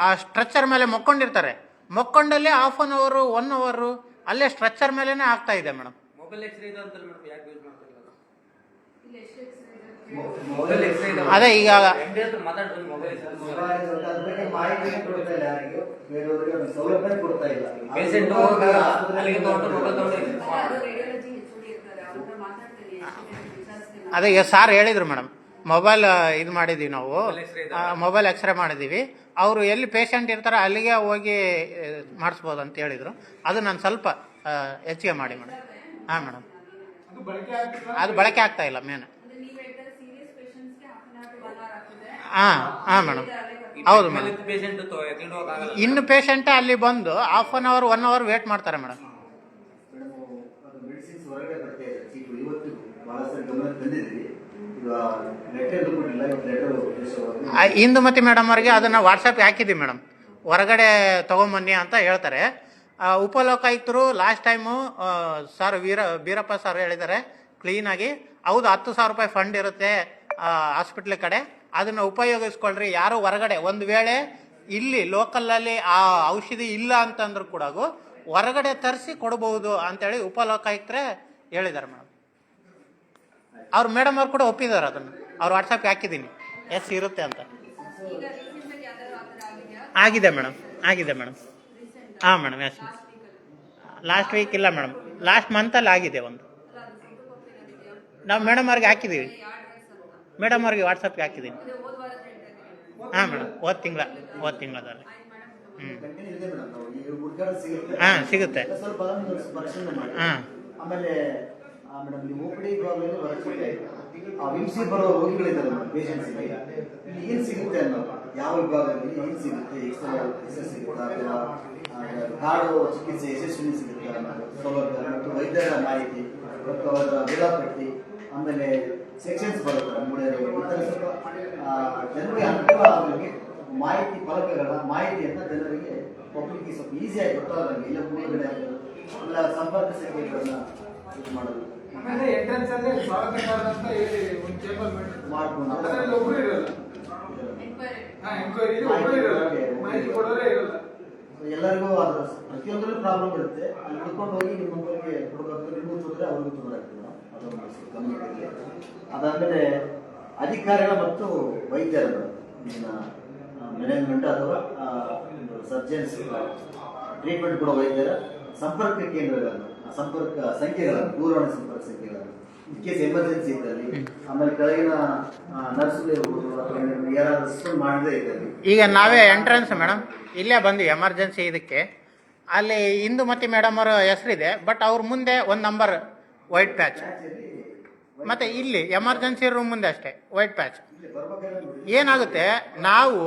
ಆ ಸ್ಟ್ರೆಚರ್ ಮೇಲೆ ಮಕ್ಕೊಂಡಿರ್ತಾರೆ. ಮಕ್ಕೊಂಡಲ್ಲಿ 1/2 hour 1 hour ಅಲ್ಲೇ ಸ್ಟ್ರೆಚರ್ ಮೇಲೇನೆ ಆಗ್ತಾ ಇದೆ ಮೇಡಮ್. ಅದೇ ಈಗ ಮಾಹಿತಿ ಕೊಡ್ತಾ ಇಲ್ಲ, ಯಾರಿಗೂ ಬೇರೆಯವರಿಗೆ ಸೌಲಭ್ಯ ಕೊಡ್ತಾ ಇಲ್ಲ. ಅದೇ ಈಗ ಸಾರ್ ಹೇಳಿದ್ರು ಮೇಡಮ್, ಮೊಬೈಲ್ ಇದು ಮಾಡಿದ್ದೀವಿ ನಾವು, ಮೊಬೈಲ್ ಎಕ್ಸ್ರೇ ಮಾಡಿದ್ದೀವಿ. ಅವರು ಎಲ್ಲಿ ಪೇಷಂಟ್ ಇರ್ತಾರೆ ಅಲ್ಲಿಗೆ ಹೋಗಿ ಮಾಡಿಸ್ಬೋದು ಅಂತ ಹೇಳಿದರು. ಅದು ನಾನು ಸ್ವಲ್ಪ ಹೆಚ್ಚಿಗೆ ಮಾಡಿ ಮೇಡಮ್. ಹಾಂ ಮೇಡಮ್, ಅದು ಬಳಕೆ ಆಗ್ತಾ ಇಲ್ಲ ಮೇನ್. ಹಾಂ ಹಾಂ ಮೇಡಮ್, ಹೌದು ಮೇಡಮ್. ಇನ್ನು ಪೇಷಂಟೇ ಅಲ್ಲಿ ಬಂದು 1/2 hour 1 hour ವೇಟ್ ಮಾಡ್ತಾರೆ ಮೇಡಮ್. ಮೆಡಿಸಿನ್ಸ್ ಹೊರಗಡೆ ಬರ್ತಾ ಇದೆ. ಇವತ್ತು ಬಹಳ ಸರಿ ಗಮನ ತಂದಿದ್ದೀವಿ. ಇಂದುಮತಿ ಮೇಡಮ್ ಅವ್ರಿಗೆ ಅದನ್ನು ವಾಟ್ಸಪ್ಗೆ ಹಾಕಿದ್ದೀವಿ ಮೇಡಮ್. ಹೊರಗಡೆ ತೊಗೊಂಬನ್ನಿ ಅಂತ ಹೇಳ್ತಾರೆ. ಉಪಲೋಕಾಯುಕ್ತರು last time sir Beerappa sir ಹೇಳಿದ್ದಾರೆ ಕ್ಲೀನಾಗಿ, ಹೌದು 10,000 ರೂಪಾಯಿ ಫಂಡ್ ಇರುತ್ತೆ ಹಾಸ್ಪಿಟ್ಲ್ ಕಡೆ, ಅದನ್ನು ಉಪಯೋಗಿಸ್ಕೊಳ್ರಿ. ಯಾರು ಹೊರಗಡೆ ಒಂದು ವೇಳೆ ಇಲ್ಲಿ ಲೋಕಲಲ್ಲಿ ಆ ಔಷಧಿ ಇಲ್ಲ ಅಂತಂದ್ರೂ ಕೂಡ ಹೊರಗಡೆ ತರಿಸಿ ಕೊಡಬಹುದು ಅಂತೇಳಿ ಉಪಲೋಕಾಯುಕ್ತರೇ ಹೇಳಿದ್ದಾರೆ ಮೇಡಮ್. ಅವ್ರು ಮೇಡಮ್ ಅವ್ರು ಕೂಡ ಒಪ್ಪಿದ್ದಾರೆ ಅದನ್ನು. ಅವ್ರು ವಾಟ್ಸಪ್ಗೆ ಹಾಕಿದ್ದೀನಿ ಎಸ್ ಇರುತ್ತೆ ಅಂತ. ಆಗಿದೆ ಮೇಡಮ್, ಆಗಿದೆ ಮೇಡಮ್. ಹಾಂ ಮೇಡಮ್, ಎಸ್. ಲಾಸ್ಟ್ ವೀಕ್ ಇಲ್ಲ ಮೇಡಮ್, ಲಾಸ್ಟ್ ಮಂತಲ್ಲಿ ಆಗಿದೆ ಒಂದು. ನಾವು ಮೇಡಮ್ ಅವ್ರಿಗೆ ಹಾಕಿದ್ದೀವಿ, ಮೇಡಮ್ ಅವ್ರಿಗೆ ವಾಟ್ಸಪ್ಗೆ ಹಾಕಿದ್ದೀನಿ. ಹಾಂ ಮೇಡಮ್, ಹೋದ ತಿಂಗಳದಲ್ಲಿ. ಹಾಂ ಸಿಗುತ್ತೆ. ಹಾಂ ಆಮೇಲೆ ಮೇಡಮ್ ನೀವು OPD ವಿಭಾಗದಲ್ಲಿ ಹೊರಗಡೆ ವಿಮ್ಸಿ ಬರೋ ರೋಗಿಗಳಿದ್ದಾರೆ ಪೇಷಂಟ್ಸ್ಗೆ ಇಲ್ಲಿ ಏನು ಸಿಗುತ್ತೆ ಅನ್ನೋದು, ಯಾವ ವಿಭಾಗದಲ್ಲಿ ಏನು ಸಿಗುತ್ತೆ, ಎಕ್ಸಸ್ ಸಿಗುತ್ತಾ ಅಥವಾ ಕಾಡು ಚಿಕಿತ್ಸೆ ಯಶಸ್ವಿನಿ ಸಿಗುತ್ತಾ ಅನ್ನೋದು ಸೌಲಭ್ಯ ಮತ್ತು ವೈದ್ಯರ ಮಾಹಿತಿ ಮತ್ತು ಅವರ ವೇಳಾಪಟ್ಟಿ, ಆಮೇಲೆ ಸೆಕ್ಷನ್ಸ್ ಬರುತ್ತೆ ಅಂಬುಳೆ ರೋಗ ಈ ಥರ ಸ್ವಲ್ಪ ಜನರಿಗೆ ಅನುಕೂಲ ಆಗೋರಿಗೆ ಮಾಹಿತಿ ಫಲಕಗಳ ಮಾಹಿತಿಯನ್ನು ಜನರಿಗೆ ಪಬ್ಲಿಕ್ಗೆ ಸ್ವಲ್ಪ ಈಸಿಯಾಗಿ ಗೊತ್ತಾಗಂಗೆ ಇಲ್ಲ ಮೂಲೆಗಡೆ ಇಲ್ಲ ಸಂಪರ್ಕ ಸಂಖ್ಯೆಗಳನ್ನ ಇದು ಮಾಡೋದು ಆಮೇಲೆ ಎಂಟ್ರೆನ್ಸ್ ಅಲ್ಲಿ ಸ್ವಾಗತಕಾರ ಅಂತ ಹೇಳಿ ಒಂದು ಟೇಬಲ್ ಮಾಡ್ಕೊಂಡು ಅದರಲ್ಲಿ ಒಬ್ರು ಇರಲ್ಲ. ಎಂಕ್ವೈರಿ ಒಬ್ರು ಇರಲ್ಲ, ಮಾಹಿತಿ ಕೊಡೋರೇ ಇರಲ್ಲ. ಎಲ್ಲರಿಗೂ ಅದು ಪ್ರತಿಯೊಂದರಲ್ಲೂ ಪ್ರಾಬ್ಲಮ್ ಇರುತ್ತೆ. ಅಲ್ಲಿ ಕುತ್ಕೊಂಡು ಹೋಗಿ ನಿಮ್ಮ ಮೊಬೈಲ್ಗೆ ಕೊಡಬೇಕು, ನಿಮಗೂ ತೊಂದರೆ ಅವ್ರಿಗೂ ತೊಂದರೆ ಆಗ್ತದೆ. ಅದೊಂದು ಗಮನಕ್ಕೆ. ಅದಾದಮೇಲೆ ಅಧಿಕಾರಿಗಳ ಮತ್ತು ವೈದ್ಯರ ಮ್ಯಾನೇಜ್ಮೆಂಟ್ ಅಥವಾ ಸರ್ಜನ್ಸ್ ಟ್ರೀಟ್ಮೆಂಟ್ ಕೊಡೋ ವೈದ್ಯರ ಸಂಪರ್ಕ ಕೇಂದ್ರಗಳನ್ನು ಸಂಪರ್ಕ ಸಂಖ್ಯೆಗಳನ್ನು ದೂರವಾಣಿ ಸಂಪರ್ಕ ಸಂಖ್ಯೆಗಳನ್ನು ಇನ್ ಕೇಸ್ ಎಮರ್ಜೆನ್ಸಿ ಇದ್ದಲ್ಲಿ ಆಮೇಲೆ ಕೆಳಗಿನ ನರ್ಸ್ಗಳು ಇರ್ಬೋದು ಅಥವಾ ಯಾರಾದ್ರೂ ರೆಸ್ಪಾಂಡ್ ಮಾಡದೇ ಇದ್ದಲ್ಲಿ ಈಗ ನಾವೇ ಎಂಟ್ರೆನ್ಸ್ ಮೇಡಮ್ ಇಲ್ಲೇ ಬಂದ್ವಿ ಎಮರ್ಜೆನ್ಸಿ ಇದಕ್ಕೆ. ಅಲ್ಲಿ ಇಂದುಮತಿ ಮೇಡಮ್ ಅವರ ಹೆಸರಿದೆ, ಬಟ್ ಅವ್ರ ಮುಂದೆ ಒಂದು ನಂಬರ್ ವೈಟ್ ಪ್ಯಾಚ್, ಮತ್ತು ಇಲ್ಲಿ ಎಮರ್ಜೆನ್ಸಿ ರೂಮ್ ಮುಂದೆ ಅಷ್ಟೇ ವೈಟ್ ಪ್ಯಾಚ್. ಏನಾಗುತ್ತೆ, ನಾವು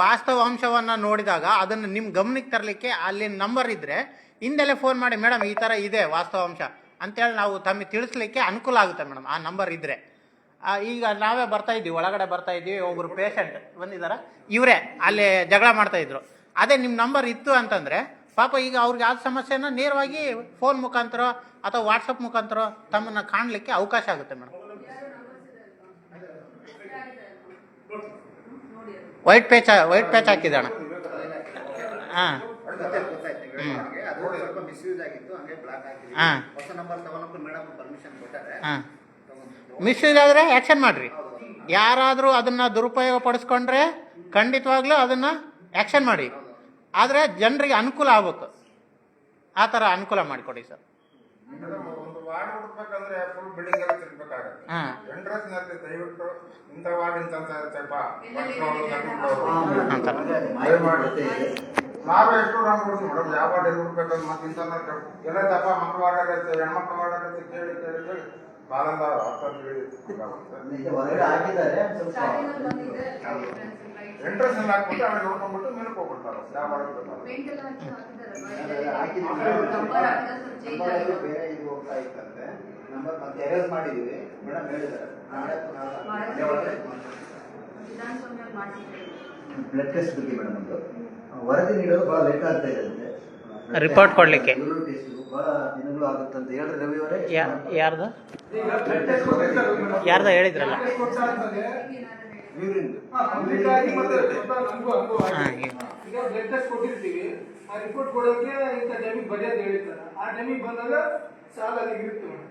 ವಾಸ್ತವಾಂಶವನ್ನು ನೋಡಿದಾಗ ಅದನ್ನು ನಿಮ್ಮ ಗಮನಕ್ಕೆ ತರಲಿಕ್ಕೆ ಅಲ್ಲಿ ನಂಬರ್ ಇದ್ದರೆ ಹಿಂದೆಲ್ಲೇ ಫೋನ್ ಮಾಡಿ ಮೇಡಮ್ ಈ ಥರ ಇದೆ ವಾಸ್ತವಾಂಶ ಅಂತೇಳಿ ನಾವು ತಮಗೆ ತಿಳಿಸ್ಲಿಕ್ಕೆ ಅನುಕೂಲ ಆಗುತ್ತೆ ಮೇಡಮ್ ಆ ನಂಬರ್ ಇದ್ದರೆ. ಈಗ ನಾವೇ ಬರ್ತಾ ಇದ್ದೀವಿ, ಒಳಗಡೆ ಬರ್ತಾ ಇದ್ದೀವಿ, ಒಬ್ಬರು ಪೇಷಂಟ್ ಬಂದಿದ್ದಾರೆ, ಇವರೇ ಅಲ್ಲಿ ಜಗಳ ಮಾಡ್ತಾಯಿದ್ರು. ಅದೇ ನಿಮ್ಮ ನಂಬರ್ ಇತ್ತು ಅಂತಂದರೆ ಪಾಪ ಈಗ ಅವ್ರಿಗೆ ಆದ ಸಮಸ್ಯೆನ ನೇರವಾಗಿ ಫೋನ್ ಮುಖಾಂತರ ಅಥವಾ ವಾಟ್ಸಪ್ ಮುಖಾಂತರ ತಮ್ಮನ್ನು ಕಾಣಲಿಕ್ಕೆ ಅವಕಾಶ ಆಗುತ್ತೆ ಮೇಡಮ್. White patch ಹಾಕಿದಣ. ಹಾಂ ಹಾಂ ಹಾಂ ಮಿಸ್ಯೂಸ್ ಆದರೆ ಆ್ಯಕ್ಷನ್ ಮಾಡಿರಿ. ಯಾರಾದರೂ ಅದನ್ನು ದುರುಪಯೋಗ ಪಡಿಸ್ಕೊಂಡ್ರೆ ಖಂಡಿತವಾಗ್ಲೂ ಅದನ್ನು ಆ್ಯಕ್ಷನ್ ಮಾಡಿ. ಆದರೆ ಜನರಿಗೆ ಅನುಕೂಲ ಆಗ್ಬೇಕು, ಆ ಥರ ಅನುಕೂಲ ಮಾಡಿಕೊಡಿ ಸರ್. ಒಂದು ವಾರ್ಡ್ ಹುಡ್ಬೇಕಂದ್ರೆ ಫುಲ್ ಬಿಲ್ಡಿಂಗ್ ಎಲ್ಲ ತಿರ್ಬೇಕಾಗುತ್ತೆ. ಎಂಟ್ರೆನ್ಸ್ ನಲ್ಲಿ ದಯವಿಟ್ಟು ಇಂಥ ವಾರ್ಡ್ ಇಂಥ ನಾವೇ ಎಷ್ಟು ರಾಂಗ್ ಕೊಡ್ತೀವಿ ಮೇಡಮ್. ಯಾವ ವಾರ್ಡ್ ಎಲ್ಲಿ ಹುಡ್ಬೇಕಂದ್ರೆ ಮತ್ತೆ ಇಂಥ ಎಲ್ಲ ತಪ್ಪ ಮಕ್ಕಳು ವಾರ್ಡ್ ಆಗತ್ತೆ, ಹೆಣ್ಮಕ್ಳು ವಾರ್ಡ್ ಆಗತ್ತೆ, ಕೇಳಿ ಕೇಳಿ ಕೇಳಿ ಬಾಲಂದ ಹೊರಗಡೆ ಹಾಕಿದ್ದಾರೆ. ಎಂಟ್ರೆನ್ಸ್ ನಲ್ಲಿ ಹಾಕ್ಬಿಟ್ಟು ಆಮೇಲೆ ನೋಡ್ಕೊಂಡ್ಬಿಟ್ಟು ಮೇಲಕ್ಕೆ ಹೋಗ್ಬಿಡ್ತಾರೆ ಯಾವ ವಾರ್ಡ್ ಬೇರೆ ಇದು ಹೋಗ್ತಾ ಇತ್ತಂತೆ ನಂಬರ್ ಮತ್ತೆ ಎರೇಸ್ ಮಾಡಿದೀವಿ ಮೇಡಮ್ ಹೇಳಿದ್ದಾರೆ. ಬ್ಲಡ್ ಟೆಸ್ಟ್ ಬಗ್ಗೆ ಮೇಡಮ್ ಒಂದು ವರದಿ ನೀಡೋದು ಬಹಳ ಲೇಟ್ ಆಗ್ತಾ ಇದೆ. ರಿಪೋರ್ಟ್ ಕೊಡ್ಲಿಕ್ಕೆ ಟೆಸ್ಟ್ ಬಹಳ ದಿನಗಳು ಆಗುತ್ತೆ ಅಂತ ಹೇಳಿದ್ರೆ ರವಿಯವರೇ. ಯಾರ್ದು ಹೇಳಿದ್ರಲ್ಲ ಈಗ ಬ್ಲಡ್ ಟೆಸ್ಟ್ ಕೊಟ್ಟಿರ್ತೀವಿ, ಆ ರಿಪೋರ್ಟ್ ಕೊಡೋಕೆ ಇಂಥ ಟೈಮಿಗೆ ಬರೆಯೋದು ಹೇಳಿರ್ತಾರೆ. ಆ ಟೈಮಿಗೆ ಬಂದಾಗ ಸಾಲ ಅಲ್ಲಿಗೆ ಇರುತ್ತೆ ಮೇಡಮ್,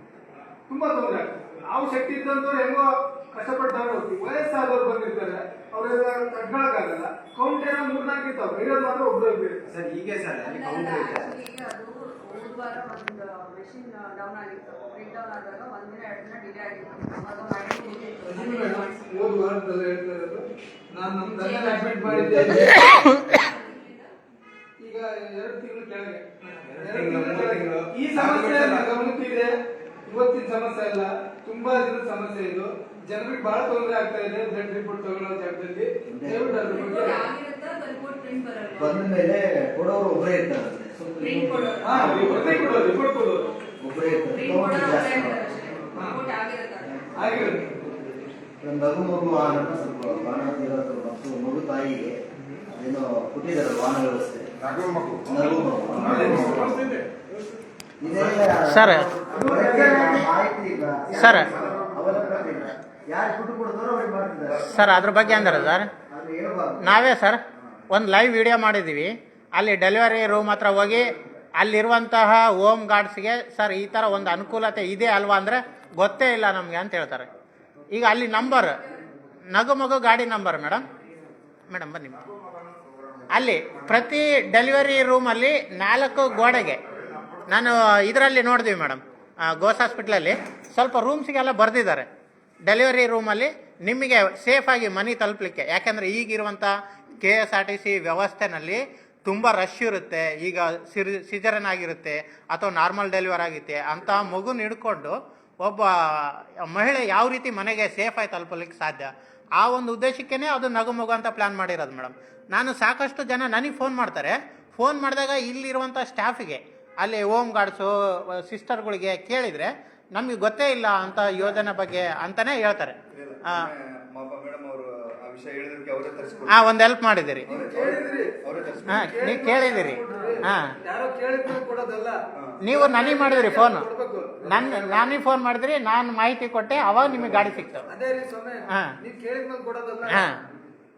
ತುಂಬಾ ತೊಂದರೆ ಆಗ್ತದೆ. ನಾವು ಶಕ್ತಿ ಇದ್ದಂತವ್ರು ಹೆಂಗೋ ಕಷ್ಟಪಟ್ಟು ತಗೊಂಡು ಹೋಗ್ತೀವಿ. ವಯಸ್ಸಾದವ್ರು ಬಂದಿರ್ತಾರೆ, ಅವರೆಲ್ಲ ತಡ್ಕೊಳಕ್ಕಾಗಲ್ಲ. ಕೌಂಟ್ ಏನೋ 3-4 ಇರ್ತಾವೆ, ಇರೋದು ಮಾತ್ರ ಒಬ್ರು ಇರ್ತಾರೆ ಸರ್. ಹೀಗೆ ಸರ್ ಹೋದ್ವಾರ ಒಂದು ಮೆಷಿನ್ ಡೌನ್ ಆಗಿತ್ತು, ಬ್ರೇಕ್ ಡೌನ್ ಆದಾಗ 1 ದಿನ 2 ದಿನ ಡಿಲೇ ಆಗಿತ್ತು. ಹೋದ ವಾರದಲ್ಲಿ ಹೇಳ್ತಾ ಇರೋದು, ನಾನು ನಮ್ಮ ತಂದೆ ಅಡ್ಮಿಟ್ ಮಾಡಿದ್ದೆ ಈಗ 2 ತಿಂಗಳು ಕೆಳಗೆ. ಈ ಸಮಸ್ಯೆ ಗಮನಕ್ಕಿದೆ, ಇವತ್ತಿನ ಸಮಸ್ಯೆ ಅಲ್ಲ, ತುಂಬಾ ದಿನದ ಸಮಸ್ಯೆ ಇದು. ಜನರಿಗೆ ಬಹಳ ತೊಂದರೆ ಆಗ್ತಾ ಇದೆ ಬ್ಲಡ್ ರಿಪೋರ್ಟ್ ತಗೊಳ್ಳೋ ಜಾಗದಲ್ಲಿ. ದಯವಿಟ್ಟು ಅದ್ರ ಬಗ್ಗೆ ಬಂದ ಮೇಲೆ ಕೊಡೋರು ಒಬ್ಬರೇ ಇರ್ತಾರೆ. ರಿಪೋರ್ಟ್ ಕೊಡೋದು ಒಬ್ಬರೇ ಇರ್ತಾರೆ. ಮಗು ವಾಹನ ಸ್ವಲ್ಪ ವಾಹನ ಮತ್ತು ಮಗು ತಾಯಿಗೆ ಏನೋ ಕೊಟ್ಟಿದ್ದಾರೆ ವಾಹನ ವ್ಯವಸ್ಥೆ. ಸರ್ ಸರ್ ಸರ್ ಅದ್ರ ಬಗ್ಗೆ ಅಂದ್ರೆ ಸರ್ ನಾವೇ ಸರ್ ಒಂದು ಲೈವ್ ವಿಡಿಯೋ ಮಾಡಿದ್ದೀವಿ. ಅಲ್ಲಿ ಡೆಲಿವರಿ ರೂಮ್ ಹತ್ರ ಹೋಗಿ ಅಲ್ಲಿರುವಂತಹ ಹೋಮ್ ಗಾರ್ಡ್ಸ್ಗೆ ಸರ್ ಈ ಥರ ಒಂದು ಅನುಕೂಲತೆ ಇದೆ ಅಲ್ವಾ ಅಂದರೆ ಗೊತ್ತೇ ಇಲ್ಲ ನಮಗೆ ಅಂತ ಹೇಳ್ತಾರೆ. ಈಗ ಅಲ್ಲಿ ನಂಬರ್ ನಗುಮಗು ಗಾಡಿ ನಂಬರ್ ಮೇಡಮ್ ಬನ್ನಿ. ಅಲ್ಲಿ ಪ್ರತಿ ಡೆಲಿವರಿ ರೂಮಲ್ಲಿ 4 ಗೋಡೆಗೆ ನಾನು ಇದರಲ್ಲಿ ನೋಡಿದ್ವಿ ಮೇಡಮ್, ಗೋಸ್ ಹಾಸ್ಪಿಟ್ಲಲ್ಲಿ ಸ್ವಲ್ಪ ರೂಮ್ಸ್ಗೆಲ್ಲ ಬರೆದಿದ್ದಾರೆ ಡೆಲಿವರಿ ರೂಮಲ್ಲಿ ನಿಮಗೆ ಸೇಫಾಗಿ ಮನೆ ತಲುಪಲಿಕ್ಕೆ. ಯಾಕೆಂದರೆ ಈಗಿರುವಂಥ KSRTC ವ್ಯವಸ್ಥೆನಲ್ಲಿ ತುಂಬ ರಶ್ ಇರುತ್ತೆ. ಈಗ ಸಿಜರನ್ ಆಗಿರುತ್ತೆ ಅಥವಾ ನಾರ್ಮಲ್ ಡೆಲಿವರ್ ಆಗುತ್ತೆ ಅಂತ ಮಗುನ ಹಿಡ್ಕೊಂಡು ಒಬ್ಬ ಮಹಿಳೆ ಯಾವ ರೀತಿ ಮನೆಗೆ ಸೇಫಾಗಿ ತಲುಪಲಿಕ್ಕೆ ಸಾಧ್ಯ, ಆ ಒಂದು ಉದ್ದೇಶಕ್ಕೇ ಅದು ನಗುಮಗು ಅಂತ ಪ್ಲ್ಯಾನ್ ಮಾಡಿರೋದು ಮೇಡಮ್. ನಾನು ಸಾಕಷ್ಟು ಜನ ನನಗೆ ಫೋನ್ ಮಾಡ್ತಾರೆ. ಫೋನ್ ಮಾಡಿದಾಗ ಇಲ್ಲಿರುವಂಥ ಸ್ಟಾಫಿಗೆ ಅಲ್ಲಿ ಹೋಮ್ ಗಾರ್ಡ್ಸು ಸಿಸ್ಟರ್ಗಳಿಗೆ ಕೇಳಿದರೆ ನಮಗೆ ಗೊತ್ತೇ ಇಲ್ಲ ಅಂತ ಯೋಜನೆ ಬಗ್ಗೆ ಅಂತಾನೆ ಹೇಳ್ತಾರೆ. ಮೇಡಮ್ ಅವರು ಆ ವಿಷಯ ಹೇಳಿದಕ್ಕೆ ಅವರೇ ತರಿಸ್ಕೊಡ್ತಾರೆ. ಒಂದು ಹೆಲ್ಪ್ ಮಾಡಿದಿರಿ, ನೀವು ಕೇಳಿದಿರಿ. ಯಾರೋ ಕೇಳಿದ್ರು ಕೊಡೋದಲ್ಲ, ನೀವು ನನಗೆ ಮಾಡಿದ್ರಿ ಫೋನ್, ನನಗೆ ಫೋನ್ ಮಾಡಿದ್ರಿ, ನಾನು ಮಾಹಿತಿ ಕೊಟ್ಟೆ, ಅವಾಗ ನಿಮಗೆ ಗಾಡಿ ಸಿಕ್ತು. ಅದೇ ರೀ ಸೊನ್ನೆ, ನೀವು ಕೇಳಿದ್ಮೇಲೆ ಕೊಡೋದಲ್ಲ.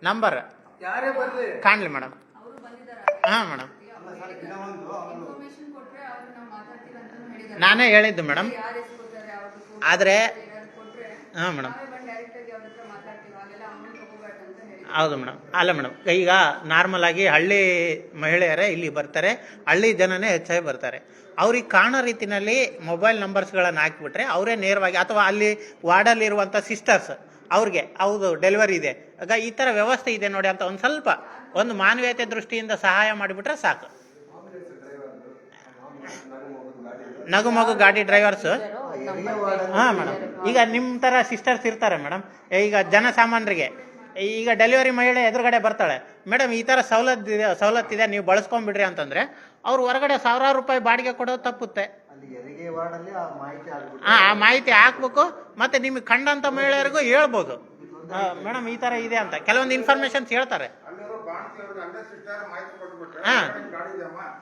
ನಂಬರ್ ಯಾರೇ ಬರ್ಲಿ ಕಾಣ್ಲಿ ಮೇಡಮ್. ಅವರು ಬಂದಿದ್ದಾರೆ, ಮೇಡಮ್ ಇನ್ಫಾರ್ಮೇಶನ್ ಕೊಟ್ರೆ ಅವ್ರು ನಾವು ಮಾತಾಡ್ತೀವಿ ಅಂತಾನು ಹೇಳಿದ್ದಾರೆ. ನಾನೇ ಹೇಳಿದ್ದು ಮೇಡಮ್. ಯಾರು ಎಸ್ಕೊತಾರೆ ಅವ್ರದ್ದು ಆದರೆ ಕೊಟ್ರೆ ಮೇಡಮ್ ನಾವೇ ಬಂದು ಡೈರೆಕ್ಟ್ ಆಗಿ ಅವ್ರ ಹತ್ರ ಮಾತಾಡ್ತೀವಿ, ಹಾಗೆಲ್ಲ ಅಮೌಂಟ್ ತಗೋಬೇಡ ಅಂತ ಹೇಳಿ. ಹೌದು ಮೇಡಮ್. ಅಲ್ಲ ಮೇಡಮ್, ಈಗ ನಾರ್ಮಲ್ ಆಗಿ ಹಳ್ಳಿ ಮಹಿಳೆಯರೇ ಇಲ್ಲಿ ಬರ್ತಾರೆ, ಹಳ್ಳಿ ಜನನೇ ಹೆಚ್ಚಾಗಿ ಬರ್ತಾರೆ. ಅವ್ರಿಗೆ ಕಾಣೋ ರೀತಿಯಲ್ಲಿ ಮೊಬೈಲ್ ನಂಬರ್ಸ್ಗಳನ್ನು ಹಾಕಿಬಿಟ್ರೆ ಅವರೇ ನೇರವಾಗಿ, ಅಥವಾ ಅಲ್ಲಿ ವಾರ್ಡಲ್ಲಿರುವಂಥ ಸಿಸ್ಟರ್ಸ್ ಅವ್ರಿಗೆ ಹೌದು ಡೆಲಿವರಿ ಇದೆ, ಆಗ ಈ ಥರ ವ್ಯವಸ್ಥೆ ಇದೆ ನೋಡಿ ಅಂತ ಒಂದು ಸ್ವಲ್ಪ ಒಂದು ಮಾನವೀಯತೆ ದೃಷ್ಟಿಯಿಂದ ಸಹಾಯ ಮಾಡಿಬಿಟ್ರೆ ಸಾಕು. ನಗು ಮಗು ಗಾಡಿ ಡ್ರೈವರ್ಸ್. ಮೇಡಮ್, ಈಗ ನಿಮ್ಮ ಥರ ಸಿಸ್ಟರ್ಸ್ ಇರ್ತಾರೆ ಮೇಡಮ್. ಈಗ ಜನಸಾಮಾನ್ಯರಿಗೆ, ಈಗ ಡೆಲಿವರಿ ಮಹಿಳೆ ಎದುರುಗಡೆ ಬರ್ತಾಳೆ, ಮೇಡಮ್ ಈ ಥರ ಸವಲತ್ತಿದೆ ನೀವು ಬಳಸ್ಕೊಂಡ್ಬಿಡ್ರಿ ಅಂತಂದರೆ ಅವ್ರು ಹೊರಗಡೆ ಸಾವಿರಾರು ರೂಪಾಯಿ ಬಾಡಿಗೆ ಕೊಡೋದು ತಪ್ಪುತ್ತೆ. ಆ ಮಾಹಿತಿ ಹಾಕ್ಬೇಕು, ಮತ್ತು ನಿಮಗೆ ಕಂಡಂಥ ಮಹಿಳೆಯರಿಗೂ ಹೇಳ್ಬೋದು ಮೇಡಮ್ ಈ ಥರ ಇದೆ ಅಂತ ಕೆಲವೊಂದು ಇನ್ಫಾರ್ಮೇಶನ್ಸ್ ಹೇಳ್ತಾರೆ.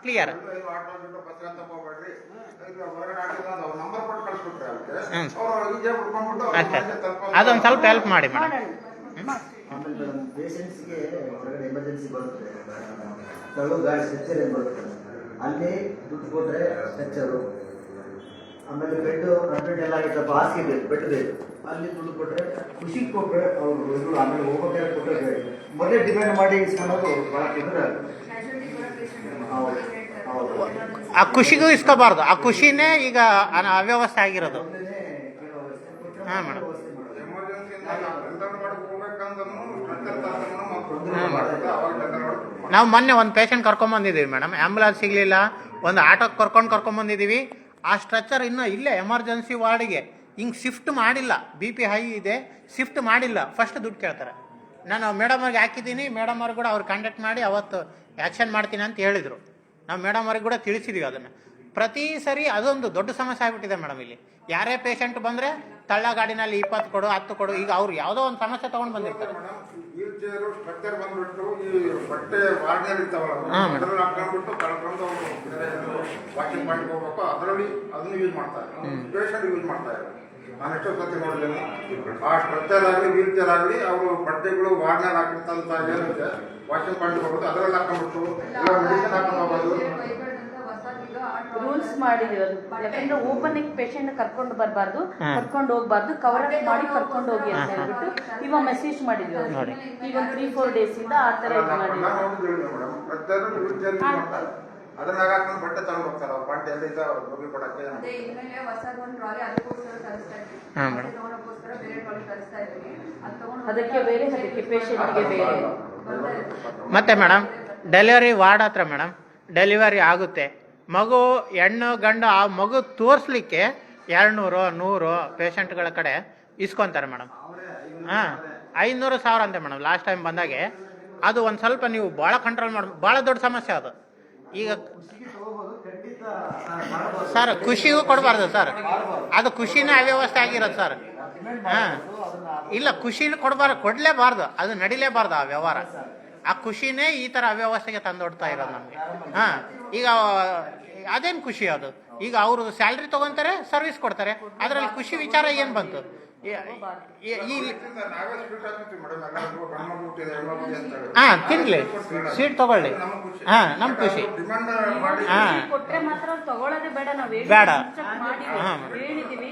ಕ್ಲಿಯರ್. ಅಷ್ಟೇ, ಅದೊಂದು ಸ್ವಲ್ಪ ಹೆಲ್ಪ್ ಮಾಡಿ ಮೇಡಮ್. ಆಮೇಲೆ ಮೇಡಮ್ ಪೇಷಂಟ್ಸ್ಗೆ ಹೊರಗಡೆ ಎಮರ್ಜೆನ್ಸಿ ಬರುತ್ತೆ, ತಳ್ಳು ಗಾಡಿ ಸ್ಟ್ರೆಚರ್ ಏನು ಬರುತ್ತೆ, ಅಲ್ಲಿ ದುಡ್ಡು ಕೊಟ್ಟರೆ ಸ್ಟ್ರೆಚರು. ಆಮೇಲೆ ಬೆಡ್ ಕಂಪ್ಲೀಟ್ ಎಲ್ಲ ಆಗಿತ್ತಪ್ಪ, ಹಾಸಿಗೆ ಬೆಡ್ ಬೇಕು, ಅಲ್ಲಿ ದುಡ್ಡು ಕೊಟ್ಟರೆ, ಖುಷಿಗೆ ಕೊಟ್ಟರೆ ಅವರು. ಆಮೇಲೆ ಹೋಗೋಕೆ ಕೊಟ್ಟರೆ ಮೊದಲೇ ಡಿಮ್ಯಾಂಡ್ ಮಾಡಿ ಇಸ್ಕೊಳ್ಳೋದು ಭಾಳ ತೊಂದರೆ. ಹೌದು, ಆ ಖುಷಿಗೂ ಇಸ್ಕೋಬಾರ್ದು, ಆ ಖುಷಿನೇ ಈಗ ಅವ್ಯವಸ್ಥೆ ಆಗಿರೋದು. ಹಾಂ ಮೇಡಮ್. ನಾವು ಮೊನ್ನೆ ಒಂದು ಪೇಷಂಟ್ ಕರ್ಕೊಂಬಂದಿದ್ದೀವಿ ಮೇಡಮ್, ಆ್ಯಂಬುಲೆನ್ಸ್ ಸಿಗಲಿಲ್ಲ, ಒಂದು ಆಟೋಕ್ಕೆ ಕರ್ಕೊಂಬಂದಿದ್ದೀವಿ. ಆ ಸ್ಟ್ರೆಚರ್ ಇನ್ನೂ ಇಲ್ಲೇ ಎಮರ್ಜೆನ್ಸಿ ವಾರ್ಡಿಗೆ ಹಿಂಗೆ ಶಿಫ್ಟ್ ಮಾಡಿಲ್ಲ, BP ಹೈ ಇದೆ, ಶಿಫ್ಟ್ ಮಾಡಿಲ್ಲ, ಫಸ್ಟ್ ದುಡ್ಡು ಕೇಳ್ತಾರೆ. ನಾನು ಮೇಡಮ್ ಅವ್ರಿಗೆ ಹಾಕಿದ್ದೀನಿ, ಮೇಡಮ್ ಅವ್ರಿಗೆ ಕೂಡ ಅವ್ರು ಕಾಂಟ್ಯಾಕ್ಟ್ ಮಾಡಿ ಅವತ್ತು ಆ್ಯಕ್ಷನ್ ಮಾಡ್ತೀನಿ ಅಂತ ಹೇಳಿದರು. ನಾವು ಮೇಡಮ್ ಅವ್ರಿಗೆ ಕೂಡ ತಿಳಿಸಿದ್ವಿ ಅದನ್ನು. ಪ್ರತಿ ಸರಿ ಅದೊಂದು ದೊಡ್ಡ ಸಮಸ್ಯೆ ಆಗಿಬಿಟ್ಟಿದೆ ಮೇಡಮ್. ಇಲ್ಲಿ ಯಾರೇ ಪೇಷಂಟ್ ಬಂದರೆ ತಳ್ಳ ಗಾಡಿನಲ್ಲಿ 20 ಕೊಡು 10 ಕೊಡು. ಈಗ ಅವ್ರು ಯಾವುದೋ ಒಂದು ಸಮಸ್ಯೆ ತೊಗೊಂಡು ಬಂದಿರ್ತಾರೆ. ವೀಲ್ ಚೇರು ಸ್ಟ್ರಕ್ಚರ್ ಬಂದ್ಬಿಟ್ಟು ಈ ಬಟ್ಟೆ ವಾರ್ನಿಯರ್ ಇರ್ತಾವಲ್ಲ, ಅದ್ರಲ್ಲಿ ಹಾಕೊಂಡ್ಬಿಟ್ಟು ಕಳ್ಕೊಂಡು ವಾಕಿಂಗ್ ಮಾಡಿ ಹೋಗ್ಬೇಕು, ಅದರಲ್ಲಿ ಅದನ್ನು ಯೂಸ್ ಮಾಡ್ತಾರೆ, ಪೇಷಂಟ್ ಯೂಸ್ ಮಾಡ್ತಾ ಇಲ್ಲ. ನಾನು ಎಷ್ಟೋ ಸತಿ ನೋಡಿದ್ದೇನೆ, ಆ ಸ್ಟ್ರಕ್ಚರ್ ಆಗಲಿ ವೀಲ್ ಚೇರ್ ಆಗಲಿ ಅವರು ಬಟ್ಟೆಗಳು ವಾರ್ನಿಯರ್ ಹಾಕಿರ್ತಂತ ಏನಿದೆ ವಾಕಿಂಗ್ ಮಾಡಿ ಹೋಗೋದು, ಅದರಲ್ಲಿ ಹಾಕೊಂಡ್ಬಿಟ್ಟು ಇಲ್ಲ ಮೆಡಿಸಿನ್ ಹಾಕೊಂಡು ಹೋಗೋದು. ರೂಲ್ಸ್ ಮಾಡಿದೀವಿ ಅದು, ಯಾಕಂದ್ರೆ ಓಪನ್ ಪೇಷಂಟ್ ಕರ್ಕೊಂಡು ಬರಬಾರ್ದು, ಕರ್ಕೊಂಡು ಹೋಗ್ಬಾರ್ದು, ಕವರ್ ಅಪ್ ಮಾಡಿ ಕರ್ಕೊಂಡು ಹೋಗಿ ಅಂತ ಹೇಳ್ಬಿಟ್ಟು ಇವಾಗ ಮೆಸೇಜ್ ಮಾಡಿದ್ವಿ ಅವ್ರಿಗೆ. ಈಗ ಒಂದು 3-4 ಡೇಸ್ ಇಂದ ಆ ತರ ಇದು ಮಾಡಿದ್ವಿ. ಅದನ್ನ ಹಾಕೊಂಡು ಬಟ್ಟೆ ತಗೊಂಡು ಹೋಗ್ತಾರೆ ಅವ್ರ ಪಾಂಟಿ ಎಲ್ಲಿಂದ ಹೋಗಿ ಕೊಡಕ್ಕೆ. ಇನ್ಮೇಲೆ ಹೊಸದು ಒಂದು ಟ್ರಾಲಿ ಅದಕ್ಕೋಸ್ಕರ ತರಿಸ್ತಾ ಇದ್ವಿ, ತಗೊಳಕ್ಕೋಸ್ಕರ ಬೇರೆ ಟ್ರಾಲಿ ತರಿಸ್ತಾ ಇದ್ವಿ. ಅದು ತಗೊಂಡು ಅದಕ್ಕೆ ಬೇರೆ, ಅದಕ್ಕೆ ಪೇಷಂಟ್ಗೆ ಬೇರೆ. ಮತ್ತೆ ಮೇಡಮ್ ಡೆಲಿವರಿ ವಾರ್ಡ್ ಹತ್ರ ಮೇಡಮ್ ಡೆಲಿವರಿ ಆಗುತ್ತೆ, ಮಗು ಹೆಣ್ಣು ಗಂಡು, ಆ ಮಗು ತೋರಿಸ್ಲಿಕ್ಕೆ 200-100 ಪೇಷಂಟ್ಗಳ ಕಡೆ ಇಸ್ಕೊತಾರೆ ಮೇಡಮ್. 500-1000 ಅಂತೆ ಮೇಡಮ್ ಲಾಸ್ಟ್ ಟೈಮ್ ಬಂದಾಗೆ. ಅದು ಒಂದು ಸ್ವಲ್ಪ ನೀವು ಭಾಳ ಕಂಟ್ರೋಲ್ ಮಾಡಿ, ಭಾಳ ದೊಡ್ಡ ಸಮಸ್ಯೆ ಅದು. ಈಗ ಸರ್ ಖುಷಿಗೂ ಕೊಡಬಾರ್ದು ಸರ್, ಅದು ಖುಷಿನೇ ಅವ್ಯವಸ್ಥೆ ಆಗಿರೋದು ಸರ್. ಇಲ್ಲ ಖುಷಿನೂ ಕೊಡಲೇಬಾರ್ದು, ಅದು ನಡಿಲೇಬಾರ್ದು ಆ ವ್ಯವಹಾರ. ಆ ಖುಷಿನೇ ಈ ಥರ ಅವ್ಯವಸ್ಥೆಗೆ ತಂದೊಡ್ತಾ ಇರೋದು ನಮಗೆ. ಈಗ ಅದೇನು ಖುಷಿ ಅದು? ಈಗ ಅವರು ಸ್ಯಾಲ್ರಿ ತೊಗೊತಾರೆ, ಸರ್ವಿಸ್ ಕೊಡ್ತಾರೆ, ಅದರಲ್ಲಿ ಖುಷಿ ವಿಚಾರ ಏನು ಬಂತು? ತಿನ್ಲಿ, ಸ್ವೀಟ್ ತಗೊಳ್ಳಿ, ನಮ್ಮ ಖುಷಿ. ಕೊಟ್ರೆ ಮಾತ್ರ ತಗೊಳ್ಳೋದೇ ಬೇಡ, ನಾವು ಬೇಡ ಹೇಳಿದೀವಿ,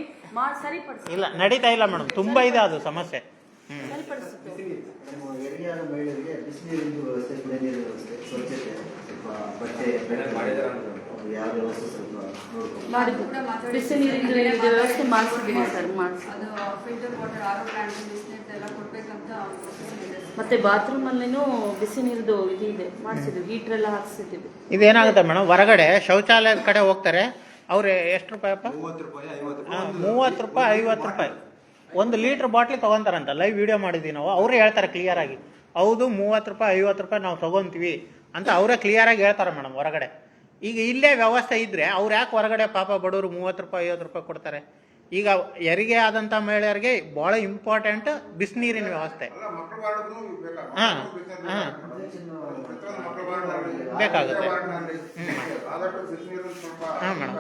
ಸರಿಪಡಿಸಿ. ಇಲ್ಲ ನಡೀತಾ ಇಲ್ಲ ಮೇಡಮ್, ತುಂಬಾ ಇದೆ ಅದು ಸಮಸ್ಯೆ. ಏರಿಯಾದ ಮಹಿಳೆಯರಿಗೆ ಬಿಸಿನೀರಿನ ವ್ಯವಸ್ಥೆ, ಕುಡಿಯ ನೀರಿನ ವ್ಯವಸ್ಥೆ, ಸ್ವಚ್ಛತೆ, ಬಟ್ಟೆ ಯಾವ ವ್ಯವಸ್ಥೆ ಸ್ವಲ್ಪ ಬಿಸಿ ನೀರಿನ ವ್ಯವಸ್ಥೆ ಮಾಡಿಸಿದ್ದೀವಿ ಸರ್, ಅದು ಫಿಲ್ಟರ್ ವಾಟರ್, ಆರೋ ಪ್ಲಾಂಟ್, ಬಿಸಿನೀರು ಎಲ್ಲ ಕೊಡ್ಬೇಕಂತ ಮತ್ತೆ ಬಾತ್ರೂಮ್ ಅಲ್ಲಿನೂ ಬಿಸಿ ನೀರ್ದು ಇದೆ ಮಾಡಿಸಿದ್ವಿ, ಹೀಟರ್ ಎಲ್ಲ ಹಾಕ್ಸಿದ್ದೀವಿ. ಇದೇನಾಗುತ್ತೆ ಮೇಡಮ್, ಹೊರಗಡೆ ಶೌಚಾಲಯದ ಕಡೆ ಹೋಗ್ತಾರೆ, ಅವ್ರು ಎಷ್ಟು ರೂಪಾಯಪ್ಪ? 30 ರೂಪಾಯಿ 50 ರೂಪಾಯಿ 1 ಲೀಟ್ರ್ ಬಾಟ್ಲಿ ತೊಗೊತಾರಂತ. ಲೈವ್ ವಿಡಿಯೋ ಮಾಡಿದ್ದೀವಿ ನಾವು, ಅವರೇ ಹೇಳ್ತಾರೆ ಕ್ಲಿಯರಾಗಿ. ಹೌದು 30 ರೂಪಾಯಿ 50 ರೂಪಾಯಿ ನಾವು ತೊಗೊತೀವಿ ಅಂತ ಅವರೇ ಕ್ಲಿಯರಾಗಿ ಹೇಳ್ತಾರೆ ಮೇಡಮ್ ಹೊರಗಡೆ. ಈಗ ಇಲ್ಲೇ ವ್ಯವಸ್ಥೆ ಇದ್ದರೆ ಅವ್ರು ಯಾಕೆ ಹೊರಗಡೆ ಪಾಪ ಬಡವರು 30 ರೂಪಾಯಿ 50 ರೂಪಾಯಿ ಕೊಡ್ತಾರೆ? ಈಗ ಹೆರಿಗೆ ಆದಂಥ ಮಹಿಳೆಯರಿಗೆ ಭಾಳ ಇಂಪಾರ್ಟೆಂಟ್ ಬಿಸಿನೀರಿನ ವ್ಯವಸ್ಥೆ. ಮಕ್ಕಳ ವಾರ್ಡ್ಗೂ ಬೇಕಾಗುತ್ತೆ. ಹಾಂ ಹಾಂ ಮಕ್ಕಳ ವಾರ್ಡ್ನಲ್ಲಿ ಬೇಕಾಗುತ್ತೆ. ಆದಷ್ಟು ಬಿಸಿನೀರನ್ನು ಸ್ವಲ್ಪ ಹಾಂ ಮೇಡಮ್.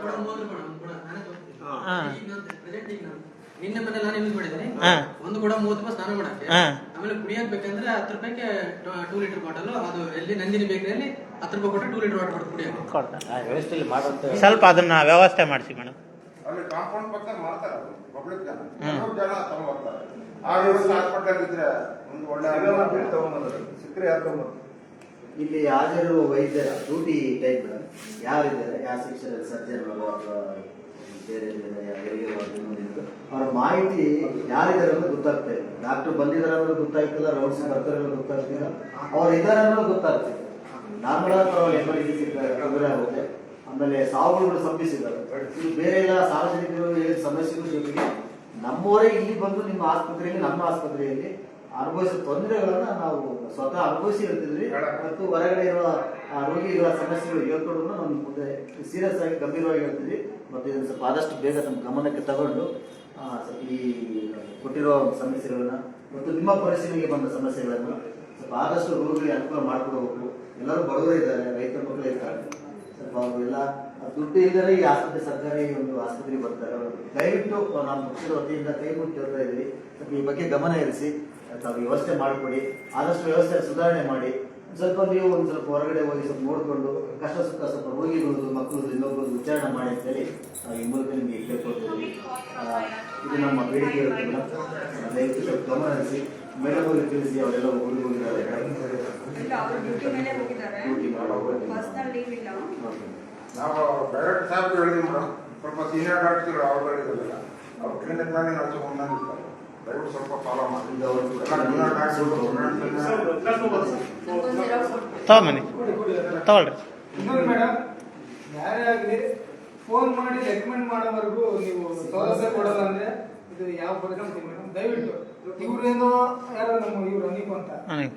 ಹಾಂ ನಿನ್ನೆ ಮನೆ ನಾನು ಯೂಸ್ ಮಾಡಿದ್ದೀನಿ. ಹಾಂ ಒಂದು ಕೂಡ 30 ರೂಪಾಯಿ ಸ್ನಾನ ಮಾಡಕ್ಕೆ. ಹಾಂ ಆಮೇಲೆ ಕುಡಿಯಕ್ ಬೇಕಂದ್ರೆ 10 ರೂಪಾಯಿಗೆ 2 ಲೀಟರ್ ಬಾಟಲ್. ಅದು ಎಲ್ಲಿ ನಂದಿನಿ ಬೇಕರಿಯಲ್ಲಿ 10 ರೂಪಾಯಿ ಕೊಟ್ಟು 2 ಲೀಟರ್ ವಾಟರ್ ಕೊಟ್ಟು ಕುಡಿಯಕ್ಕೆ ಕೊಡ್ತಾರೆ. ಸ್ವಲ್ಪ ಅದನ್ನ ವ್ಯವಸ್ಥೆ ಮಾಡಿಸಿ ಮೇಡಮ್. ಅಲ್ಲಿ ಕಾಂಪೌಂಡ್ ಪಕ್ಕ ಮಾಡ್ತಾರೆ ಪಬ್ಲಿಕ್ ಜನ ತಗೊಂಡ್ಬರ್ತಾರೆ. ಆ ವ್ಯವಸ್ಥೆ ಹಾಸ್ಪಿಟಲ್ ಇದ್ರೆ ಒಂದು ಒಳ್ಳೆ ಸಿಕ್ಕರೆ ಯಾರು ಇಲ್ಲಿ ಹಾಜರಿರುವ ವೈದ್ಯರ ಡ್ಯೂಟಿ ಟೈಪ್ ಯಾರಿದ್ದಾರೆ, ಯಾವ ಸೆಕ್ಷನ್ ಸರ್ಜನ್ ಅಥವಾ ಬೇರೆ ಅವರ ಮಾಹಿತಿ ಯಾರಿದ್ದಾರೆ ಅನ್ನೋದು ಗೊತ್ತಾಗ್ತಾ ಇಲ್ಲ. ಡಾಕ್ಟರ್ ಬಂದಿದ್ದಾರೆ ಅನ್ನೋದು ಗೊತ್ತಾಗ್ತಿಲ್ಲ, ರೌಂಡ್ಸ್ ಬರ್ತಾರೆ ಅನ್ನೋದು ಗೊತ್ತಾಗ್ತಿಲ್ಲ, ಅವ್ರು ಇದ್ದಾರೆ ಅನ್ನೋದು ಗೊತ್ತಾಗ್ತಿಲ್ಲ. ನಾರ್ಮಲ್ ಎಮರ್ಜೆನ್ಸಿ ತೊಂದರೆ ಆಗುತ್ತೆ. ಆಮೇಲೆ ಸಾವುಗಳು ಸಂಭಿಸಿದ್ದಾರೆ. ಇದು ಬೇರೆ ಎಲ್ಲ ಸಾರ್ವಜನಿಕರು ಹೇಳಿದ ಸಮಸ್ಯೆಗಳ ಜೊತೆಗೆ ನಮ್ಮವರೇ ಇಲ್ಲಿ ಬಂದು ನಿಮ್ಮ ಆಸ್ಪತ್ರೆಯಲ್ಲಿ, ನಮ್ಮ ಆಸ್ಪತ್ರೆಯಲ್ಲಿ ಅನುಭವಿಸಿದ ತೊಂದರೆಗಳನ್ನ ನಾವು ಸ್ವತಃ ಅನುಭವಿಸಿ ಹೇಳ್ತಿದ್ವಿ. ಮತ್ತು ಹೊರಗಡೆ ಇರುವ ರೋಗಿಗಳ ಸಮಸ್ಯೆಗಳು ಹೇಳ್ಕೊಂಡು ನಮ್ಮ ಮುಂದೆ ಸೀರಿಯಸ್ ಆಗಿ ಗಂಭೀರವಾಗಿ ಹೇಳ್ತಿದ್ವಿ. ಮತ್ತು ಇದನ್ನು ಸ್ವಲ್ಪ ಆದಷ್ಟು ಬೇಗ ನಮ್ಮ ಗಮನಕ್ಕೆ ತಗೊಂಡು ಈ ಕೊಟ್ಟಿರೋ ಸಮಸ್ಯೆಗಳನ್ನ ಮತ್ತು ನಿಮ್ಮ ಪರಿಶೀಲನೆಗೆ ಬಂದ ಸಮಸ್ಯೆಗಳನ್ನು ಸ್ವಲ್ಪ ಆದಷ್ಟು ರೋಗಿಗಳಿಗೆ ಅನುಕೂಲ ಮಾಡಿಕೊಡಬೇಕು. ಎಲ್ಲರೂ ಬಡವರು ಇದ್ದಾರೆ, ರೈತರ ಮಕ್ಕಳು ಇರ್ತಾರೆ, ಸ್ವಲ್ಪ ಅವರೆಲ್ಲ ದುಡ್ಡು ಇಲ್ಲದೆ ಈ ಆಸ್ಪತ್ರೆ ಸರ್ಕಾರಿ ಒಂದು ಆಸ್ಪತ್ರೆಗೆ ಬರ್ತಾರೆ. ದಯವಿಟ್ಟು ನಮ್ಮ ಪಕ್ಷದ ವತಿಯಿಂದ ಕೈ ಮುಟ್ಟಿ ಹೇಳ್ತಾ ಇದ್ದೀವಿ, ಸ್ವಲ್ಪ ಈ ಬಗ್ಗೆ ಗಮನ ಹರಿಸಿ ತಾವು ವ್ಯವಸ್ಥೆ ಮಾಡಿಕೊಡಿ. ಆದಷ್ಟು ವ್ಯವಸ್ಥೆ ಸುಧಾರಣೆ ಮಾಡಿ. ಸ್ವಲ್ಪ ನೀವು ಒಂದು ಸ್ವಲ್ಪ ಹೊರಗಡೆ ಹೋಗಿ ಸ್ವಲ್ಪ ನೋಡಿಕೊಂಡು ಕಷ್ಟ ಸುಖ ಸ್ವಲ್ಪ ರೋಗಿಗಳು ಮಕ್ಕಳು ಇನ್ನೊಬ್ಬರು ವಿಚಾರಣೆ ಮಾಡಿ ಅಂತೇಳಿ ಈ ಮೂಲಕ ನಿಮಗೆ ಕೇಳ್ಕೊಳ್ತೀವಿ. ಇದು ನಮ್ಮ ಬೇಡಿಕೆ ಇರುತ್ತೆ ಮೇಡಮ್. ದಯವಿಟ್ಟು ಸ್ವಲ್ಪ ಗಮನ ಹರಿಸಿ. ಮೇಡಮ್ ಅವರಿಗೆ ತಿಳಿಸಿ, ಅವರೆಲ್ಲ ಹೋಗಿದ್ದಾರೆ, ನಾವು ಡೈರೆಕ್ಟ್ ಸಾಹೇಬ್ ಹೇಳಿದ್ವಿ ಮೇಡಮ್. ಸ್ವಲ್ಪ ಸೀನಿಯರ್ ಡಾಕ್ಟರ್ ಅವ್ರುಗಳಿರಲಿಲ್ಲ, ಅವ್ರು ಕ್ಲಿನಿಕ್ ಮೇಲೆ ನಡೆಸ್ಕೊಂಡ್ಬಂದಿರ್ತಾರೆ. ದಯವಿಟ್ಟು ಸ್ವಲ್ಪ ಫಾಲೋ ಮಾಡಿ. ತಗೊಂಬನ್ನಿ, ತಗೊಳ್ರಿ. ಇನ್ನೊಂದು ಮೇಡಮ್, ಯಾರೇ ಆಗಲಿ ಫೋನ್ ಮಾಡಿ ರೆಕಮೆಂಡ್ ಮಾಡೋವರೆಗೂ ನೀವು ಸೌಲಭ್ಯ ಕೊಡೋಲ್ಲ ಅಂದ್ರೆ ಇದು ಯಾವ ಪರಿಸ್ಥಿತಿ ಮೇಡಮ್? ದಯವಿಟ್ಟು ಇವ್ರೇನೋ ಯಾರೋ ನಮ್ಮ ಇವ್ರು ಅನೀಪ್ ಅಂತ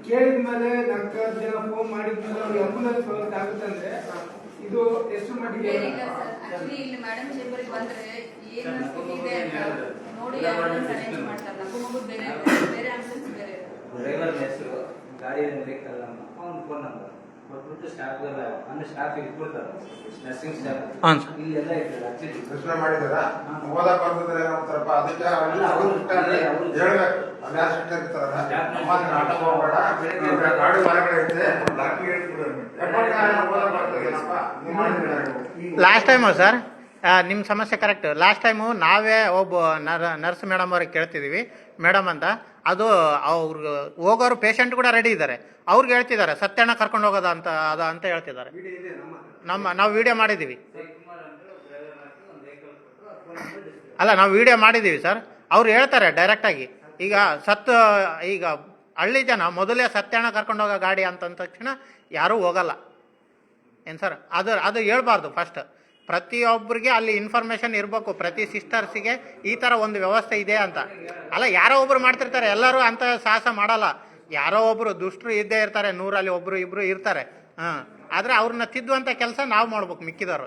ಕೇಳಿದ್ಮೇಲೆ 4 ಜನ ಫೋನ್ ಮಾಡಿದ್ಮೇಲೆ ಅವ್ರಿಗೆ ಆಂಬುಲೆನ್ಸ್ ವ್ಯವಸ್ಥೆ ಆಗುತ್ತೆ ಅಂದ್ರೆ ಇದು ಎಷ್ಟು ಮಟ್ಟಿಗೆ? ಇಲ್ಲಿ ಮೇಡಮ್ ಚೇಂಬರ್ಗೆ ಬಂದ್ರೆ ಏನು ಇದೆ ಅಂತ ನೋಡಿ ಆಂಬುಲೆನ್ಸ್ ಅರೇಂಜ್ ಮಾಡ್ತಾರೆ. ನಮ್ಮ ಮಗು ಬೇರೆ ಬೇರೆ ಆಂಬುಲೆನ್ಸ್ ಬೇರೆ ಡ್ರೈವರ್ ಹೆಸರು, ಗಾಡಿ ವೆಹಿಕಲ್ ಅವ್ನ ಫೋನ್ ನಂಬರ್ ಕೊಟ್ಬಿಟ್ಟು ಸ್ಟಾಫ್ ಅಂದ್ರೆ ಸ್ಟಾಫ್ ಇಟ್ಬಿಡ್ತಾರೆ. ನರ್ಸಿಂಗ್ ಸ್ಟಾಫ್ ಇಲ್ಲಿ ಎಲ್ಲ ಇರ್ತದೆ. ಸೂಚನೆ ಮಾಡಿದಾರ ಓದಕ್ ಬರ್ತದ್ರೆ ಸ್ವಲ್ಪ ಅದಕ್ಕೆ ಹೇಳ್ಬೇಕು. ಅಲ್ಲಿ ಹಾಸ್ಪಿಟಲ್ ಇರ್ತಾರಲ್ಲ, ನಾಟಕ ಹೋಗ್ಬೇಡ, ಗಾಡಿ ಹೊರಗಡೆ ಐತೆ, ಲಾಸ್ಟ್ ಟೈಮು ಸರ್ ನಿಮ್ಮ ಸಮಸ್ಯೆ ಕರೆಕ್ಟ್. ಲಾಸ್ಟ್ ಟೈಮು ನಾವೇ ಒಬ್ಬ ನರ್ಸ್ ಮೇಡಮ್ ಅವ್ರಿಗೆ ಕೇಳ್ತಿದ್ದೀವಿ ಮೇಡಮ್ ಅಂತ. ಅದು ಅವ್ರಿಗೆ ಹೋಗೋರು ಪೇಷಂಟ್ ಕೂಡ ರೆಡಿ ಇದ್ದಾರೆ, ಅವ್ರಿಗೆ ಹೇಳ್ತಿದ್ದಾರೆ ಸತ್ಯಣ್ಣ ಕರ್ಕೊಂಡು ಹೋಗೋದ ಅಂತ ಹೇಳ್ತಿದ್ದಾರೆ. ನಾವು ವಿಡಿಯೋ ಮಾಡಿದ್ದೀವಿ. ಅಲ್ಲ, ನಾವು ವಿಡಿಯೋ ಮಾಡಿದ್ದೀವಿ ಸರ್. ಅವ್ರು ಹೇಳ್ತಾರೆ ಡೈರೆಕ್ಟಾಗಿ. ಈಗ ಈಗ ಹಳ್ಳಿ ಜನ ಮೊದಲೇ ಸತ್ಯಣ್ಣ ಕರ್ಕೊಂಡು ಹೋಗೋ ಗಾಡಿ ಅಂತಂದ ತಕ್ಷಣ ಯಾರೂ ಹೋಗಲ್ಲ ಏನು ಸರ್. ಅದು ಹೇಳ್ಬಾರ್ದು. ಫಸ್ಟ್ ಪ್ರತಿಯೊಬ್ಬರಿಗೆ ಅಲ್ಲಿ ಇನ್ಫಾರ್ಮೇಷನ್ ಇರಬೇಕು, ಪ್ರತಿ ಸಿಸ್ಟರ್ಸಿಗೆ ಈ ಥರ ಒಂದು ವ್ಯವಸ್ಥೆ ಇದೆ ಅಂತ. ಅಲ್ಲ, ಯಾರೋ ಒಬ್ರು ಮಾಡ್ತಿರ್ತಾರೆ, ಎಲ್ಲರೂ ಅಂತ ಸಾಹಸ ಮಾಡಲ್ಲ. ಯಾರೋ ಒಬ್ರು ದುಷ್ಟರು ಇದ್ದೇ ಇರ್ತಾರೆ, 100ರಲ್ಲಿ ಒಬ್ರು ಇಬ್ರು ಇರ್ತಾರೆ. ಆದರೆ ಅವ್ರನ್ನ ತಿದ್ದುವಂಥ ಕೆಲಸ ನಾವು ಮಾಡ್ಬೇಕು, ಮಿಕ್ಕಿದವರು.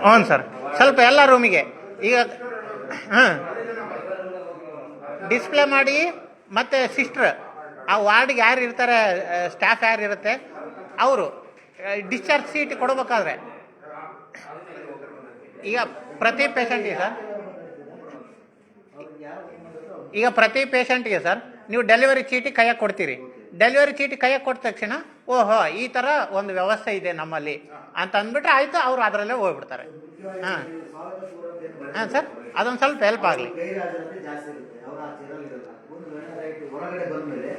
ಹ್ಞೂ ಸರ್, ಸ್ವಲ್ಪ ಎಲ್ಲ ರೂಮಿಗೆ ಈಗ ಡಿಸ್ಪ್ಲೇ ಮಾಡಿ. ಮತ್ತು ಸಿಸ್ಟ್ರ್ ಆ ವಾರ್ಡ್ಗೆ ಯಾರು ಇರ್ತಾರೆ, ಸ್ಟಾಫ್ ಯಾರು ಇರುತ್ತೆ, ಅವರು ಡಿಸ್ಚಾರ್ಜ್ ಸೀಟ್ ಕೊಡಬೇಕಾದ್ರೆ ಈಗ ಪ್ರತಿ ಪೇಷಂಟ್ಗೆ ಸರ್ ನೀವು ಡೆಲಿವರಿ ಚೀಟಿ ಕೈಯಾಗಿ ಕೊಡ್ತೀರಿ. ಡೆಲಿವರಿ ಚೀಟಿ ಕೈಯಾಗಿ ಕೊಟ್ಟ ತಕ್ಷಣ ಓಹೋ ಈ ಥರ ಒಂದು ವ್ಯವಸ್ಥೆ ಇದೆ ನಮ್ಮಲ್ಲಿ ಅಂತ ಅಂದ್ಬಿಟ್ರೆ ಆಯಿತು, ಅವರು ಅದರಲ್ಲೇ ಹೋಗ್ಬಿಡ್ತಾರೆ. ಹಾಂ ಸರ್, ಅದೊಂದು ಸ್ವಲ್ಪ ಹೆಲ್ಪ್ ಆಗಲಿ. ಹೊರಗಡೆ ಬಂದ್ಮೇಲೆ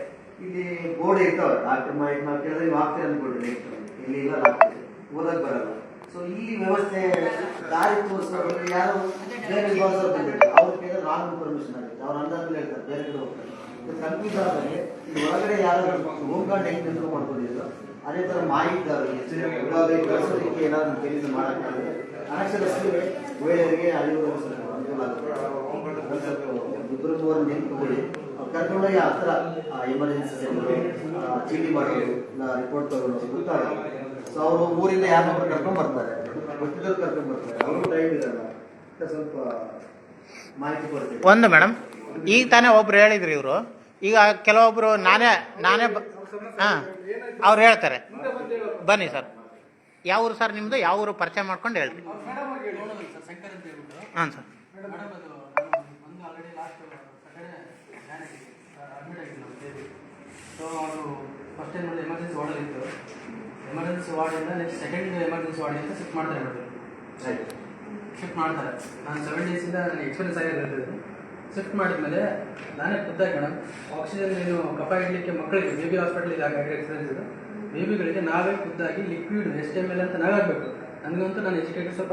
ಇಲ್ಲಿ ಗೋಡೆ ಇರ್ತಾವೆ, ಡಾಕ್ಟರ್ ನಾವು ಕೇಳಿದ್ರೆ ನೀವು ಆಗ್ತೀರ ಅಂದ್ಕೊಳ್ರಿ, ಇಲ್ಲಿ ಇಲ್ಲ ಆಗ್ತದೆ, ಓದಕ್ ಬರಲ್ಲ. ಸೊ ಇಲ್ಲಿ ವ್ಯವಸ್ಥೆ ದಾರಿ ತೋರಿಸೋರು ಯಾರು ಬೇರೆ ವಿಭಾಗದವ್ರು ಬಂದಿರ್ತಾರೆ, ಅವ್ರ ಕೇಳಿದ್ರೆ ರಾಂಗ್ ಇನ್ಫಾರ್ಮೇಶನ್ ಆಗುತ್ತೆ. ಅವ್ರು ಅಂದಾಜಲ್ಲಿ ಹೇಳ್ತಾರೆ, ಬೇರೆ ಕಡೆ ಹೋಗ್ತಾರೆ. ಕನ್ಫ್ಯೂಸ್ ಆದಾಗ ಇಲ್ಲಿ ಹೊರಗಡೆ ಯಾರಾದ್ರೂ ಹೋಮ್ ಗಾರ್ಡ್ ಹೆಂಗೆ ಕಂಟ್ರೋಲ್ ಮಾಡ್ಕೊಂಡಿದ್ರು ಅದೇ ಥರ ಮಾಹಿತಿ ಕಳಿಸೋದಕ್ಕೆ ಏನಾದ್ರು ಕೆಲಸ ಮಾಡೋಕ್ಕಾದ್ರೆ ಅನಕ್ಷರಸ್ಥರಿಗೆ ವೇಳೆಯವರಿಗೆ ಅರಿವು ಸ್ವಲ್ಪ ಅನುಕೂಲ ಆಗುತ್ತೆ. ಸ್ವಲ್ಪ 2-3 ನೆನ್ಪಿಕೊಳ್ಳಿ, ಕರ್ಕೊಂಡೋಗಿ ಆ ಥರ ಎಮರ್ಜೆನ್ಸಿ ಸೆಂಟರು ಚೀಟಿ ಮಾಡೋದು, ರಿಪೋರ್ಟ್ ತಗೊಳ್ಳೋದು ಗೊತ್ತಾಗುತ್ತೆ. ಸೊ ಅವರು ಊರಿಂದ ಯಾರನ್ನೊಬ್ರು ಕರ್ಕೊಂಡು ಬರ್ತಾರೆ. ಗೊತ್ತಿದ್ದವ್ರು ಕರ್ಕೊಂಡ್ ಬರ್ತಾರೆ, ಅವರು ಟೈಮ್ ಇರಲ್ಲ. ಸ್ವಲ್ಪ ಮಾಹಿತಿ ಕೊಡ್ತೀವಿ. ಒಂದು ಮೇಡಮ್, ಈಗ ತಾನೇ ಒಬ್ರು ಹೇಳಿದ್ರು ಇವರು, ಈಗ ಕೆಲವೊಬ್ರು ನಾನೇ ಹಾಂ ಅವ್ರು ಹೇಳ್ತಾರೆ. ಬನ್ನಿ ಸರ್, ಯಾವ ಊರು ಸರ್ ನಿಮ್ಮದು? ಯಾವ ಊರು ಪರಿಚಯ ಮಾಡ್ಕೊಂಡು ಹೇಳ್ರಿ. ಸರ್ ಶಂಕರ್ ಅಂತ ಹೇಳ್ಬಿಟ್ಟು ಹಾಂ ಸರ್. ಮೇಡಮ್ ಅದು ಒಂದು ಆಲ್ರೆಡಿ ಲಾಸ್ಟ್ ಸಟರ್ಡೆ ಜಾಯ್ನ್ ಆಗಿದ್ದೆ ಸರ್, ಅಡ್ಮಿಟ್ ಆಗಿದ್ದು ನಮ್ಮ ಬೇಬಿ. ಸೊ ಅದು ಫಸ್ಟ್ ಟೈಮ್ ನೋಡಿ ಎಮರ್ಜೆನ್ಸಿ ವಾರ್ಡಲ್ಲಿ ಇತ್ತು. ಎಮರ್ಜೆನ್ಸಿ ವಾರ್ಡಿಂದ ನೆಕ್ಸ್ಟ್ ಸೆಕೆಂಡ್ ಎಮರ್ಜೆನ್ಸಿ ವಾರ್ಡಿಂದ ಶಿಫ್ಟ್ ಮಾಡ್ತಾರೆ ಮೇಡಮ್. ಶಿಫ್ಟ್ ಮಾಡ್ತಾರೆ. ನಾನು 7 ಡೇಸಿಂದ ನನಗೆ ಎಕ್ಸ್ಪೀರಿಯನ್ಸ್ ಆಗಿರೋದು. ಶಿಫ್ಟ್ ಮಾಡಿದ್ಮೇಲೆ ನಾನೇ ಖುದ್ದಾಗಿ ಮೇಡಮ್ ಆಕ್ಸಿಜನ್ ಏನು ಕಫ ಇಡಲಿಕ್ಕೆ ಮಕ್ಕಳಿಗೆ ಬೇಬಿ ಹಾಸ್ಪಿಟಲಿಗೆ ಆಗಿರೋ ಎಕ್ಸ್ಪೀರಿಯನ್ಸ್ ಇದು. ಬೇಬಿಗಳಿಗೆ ನಾವೇ ಖುದ್ದಾಗಿ ಲಿಕ್ವಿಡ್ ಎಷ್ಟು ml ಅಂತ ನಾವಾಗಬೇಕು. ನನಗಂತೂ ನಾನು ಎಜುಕೇಟೆಡ್ ಸ್ವಲ್ಪ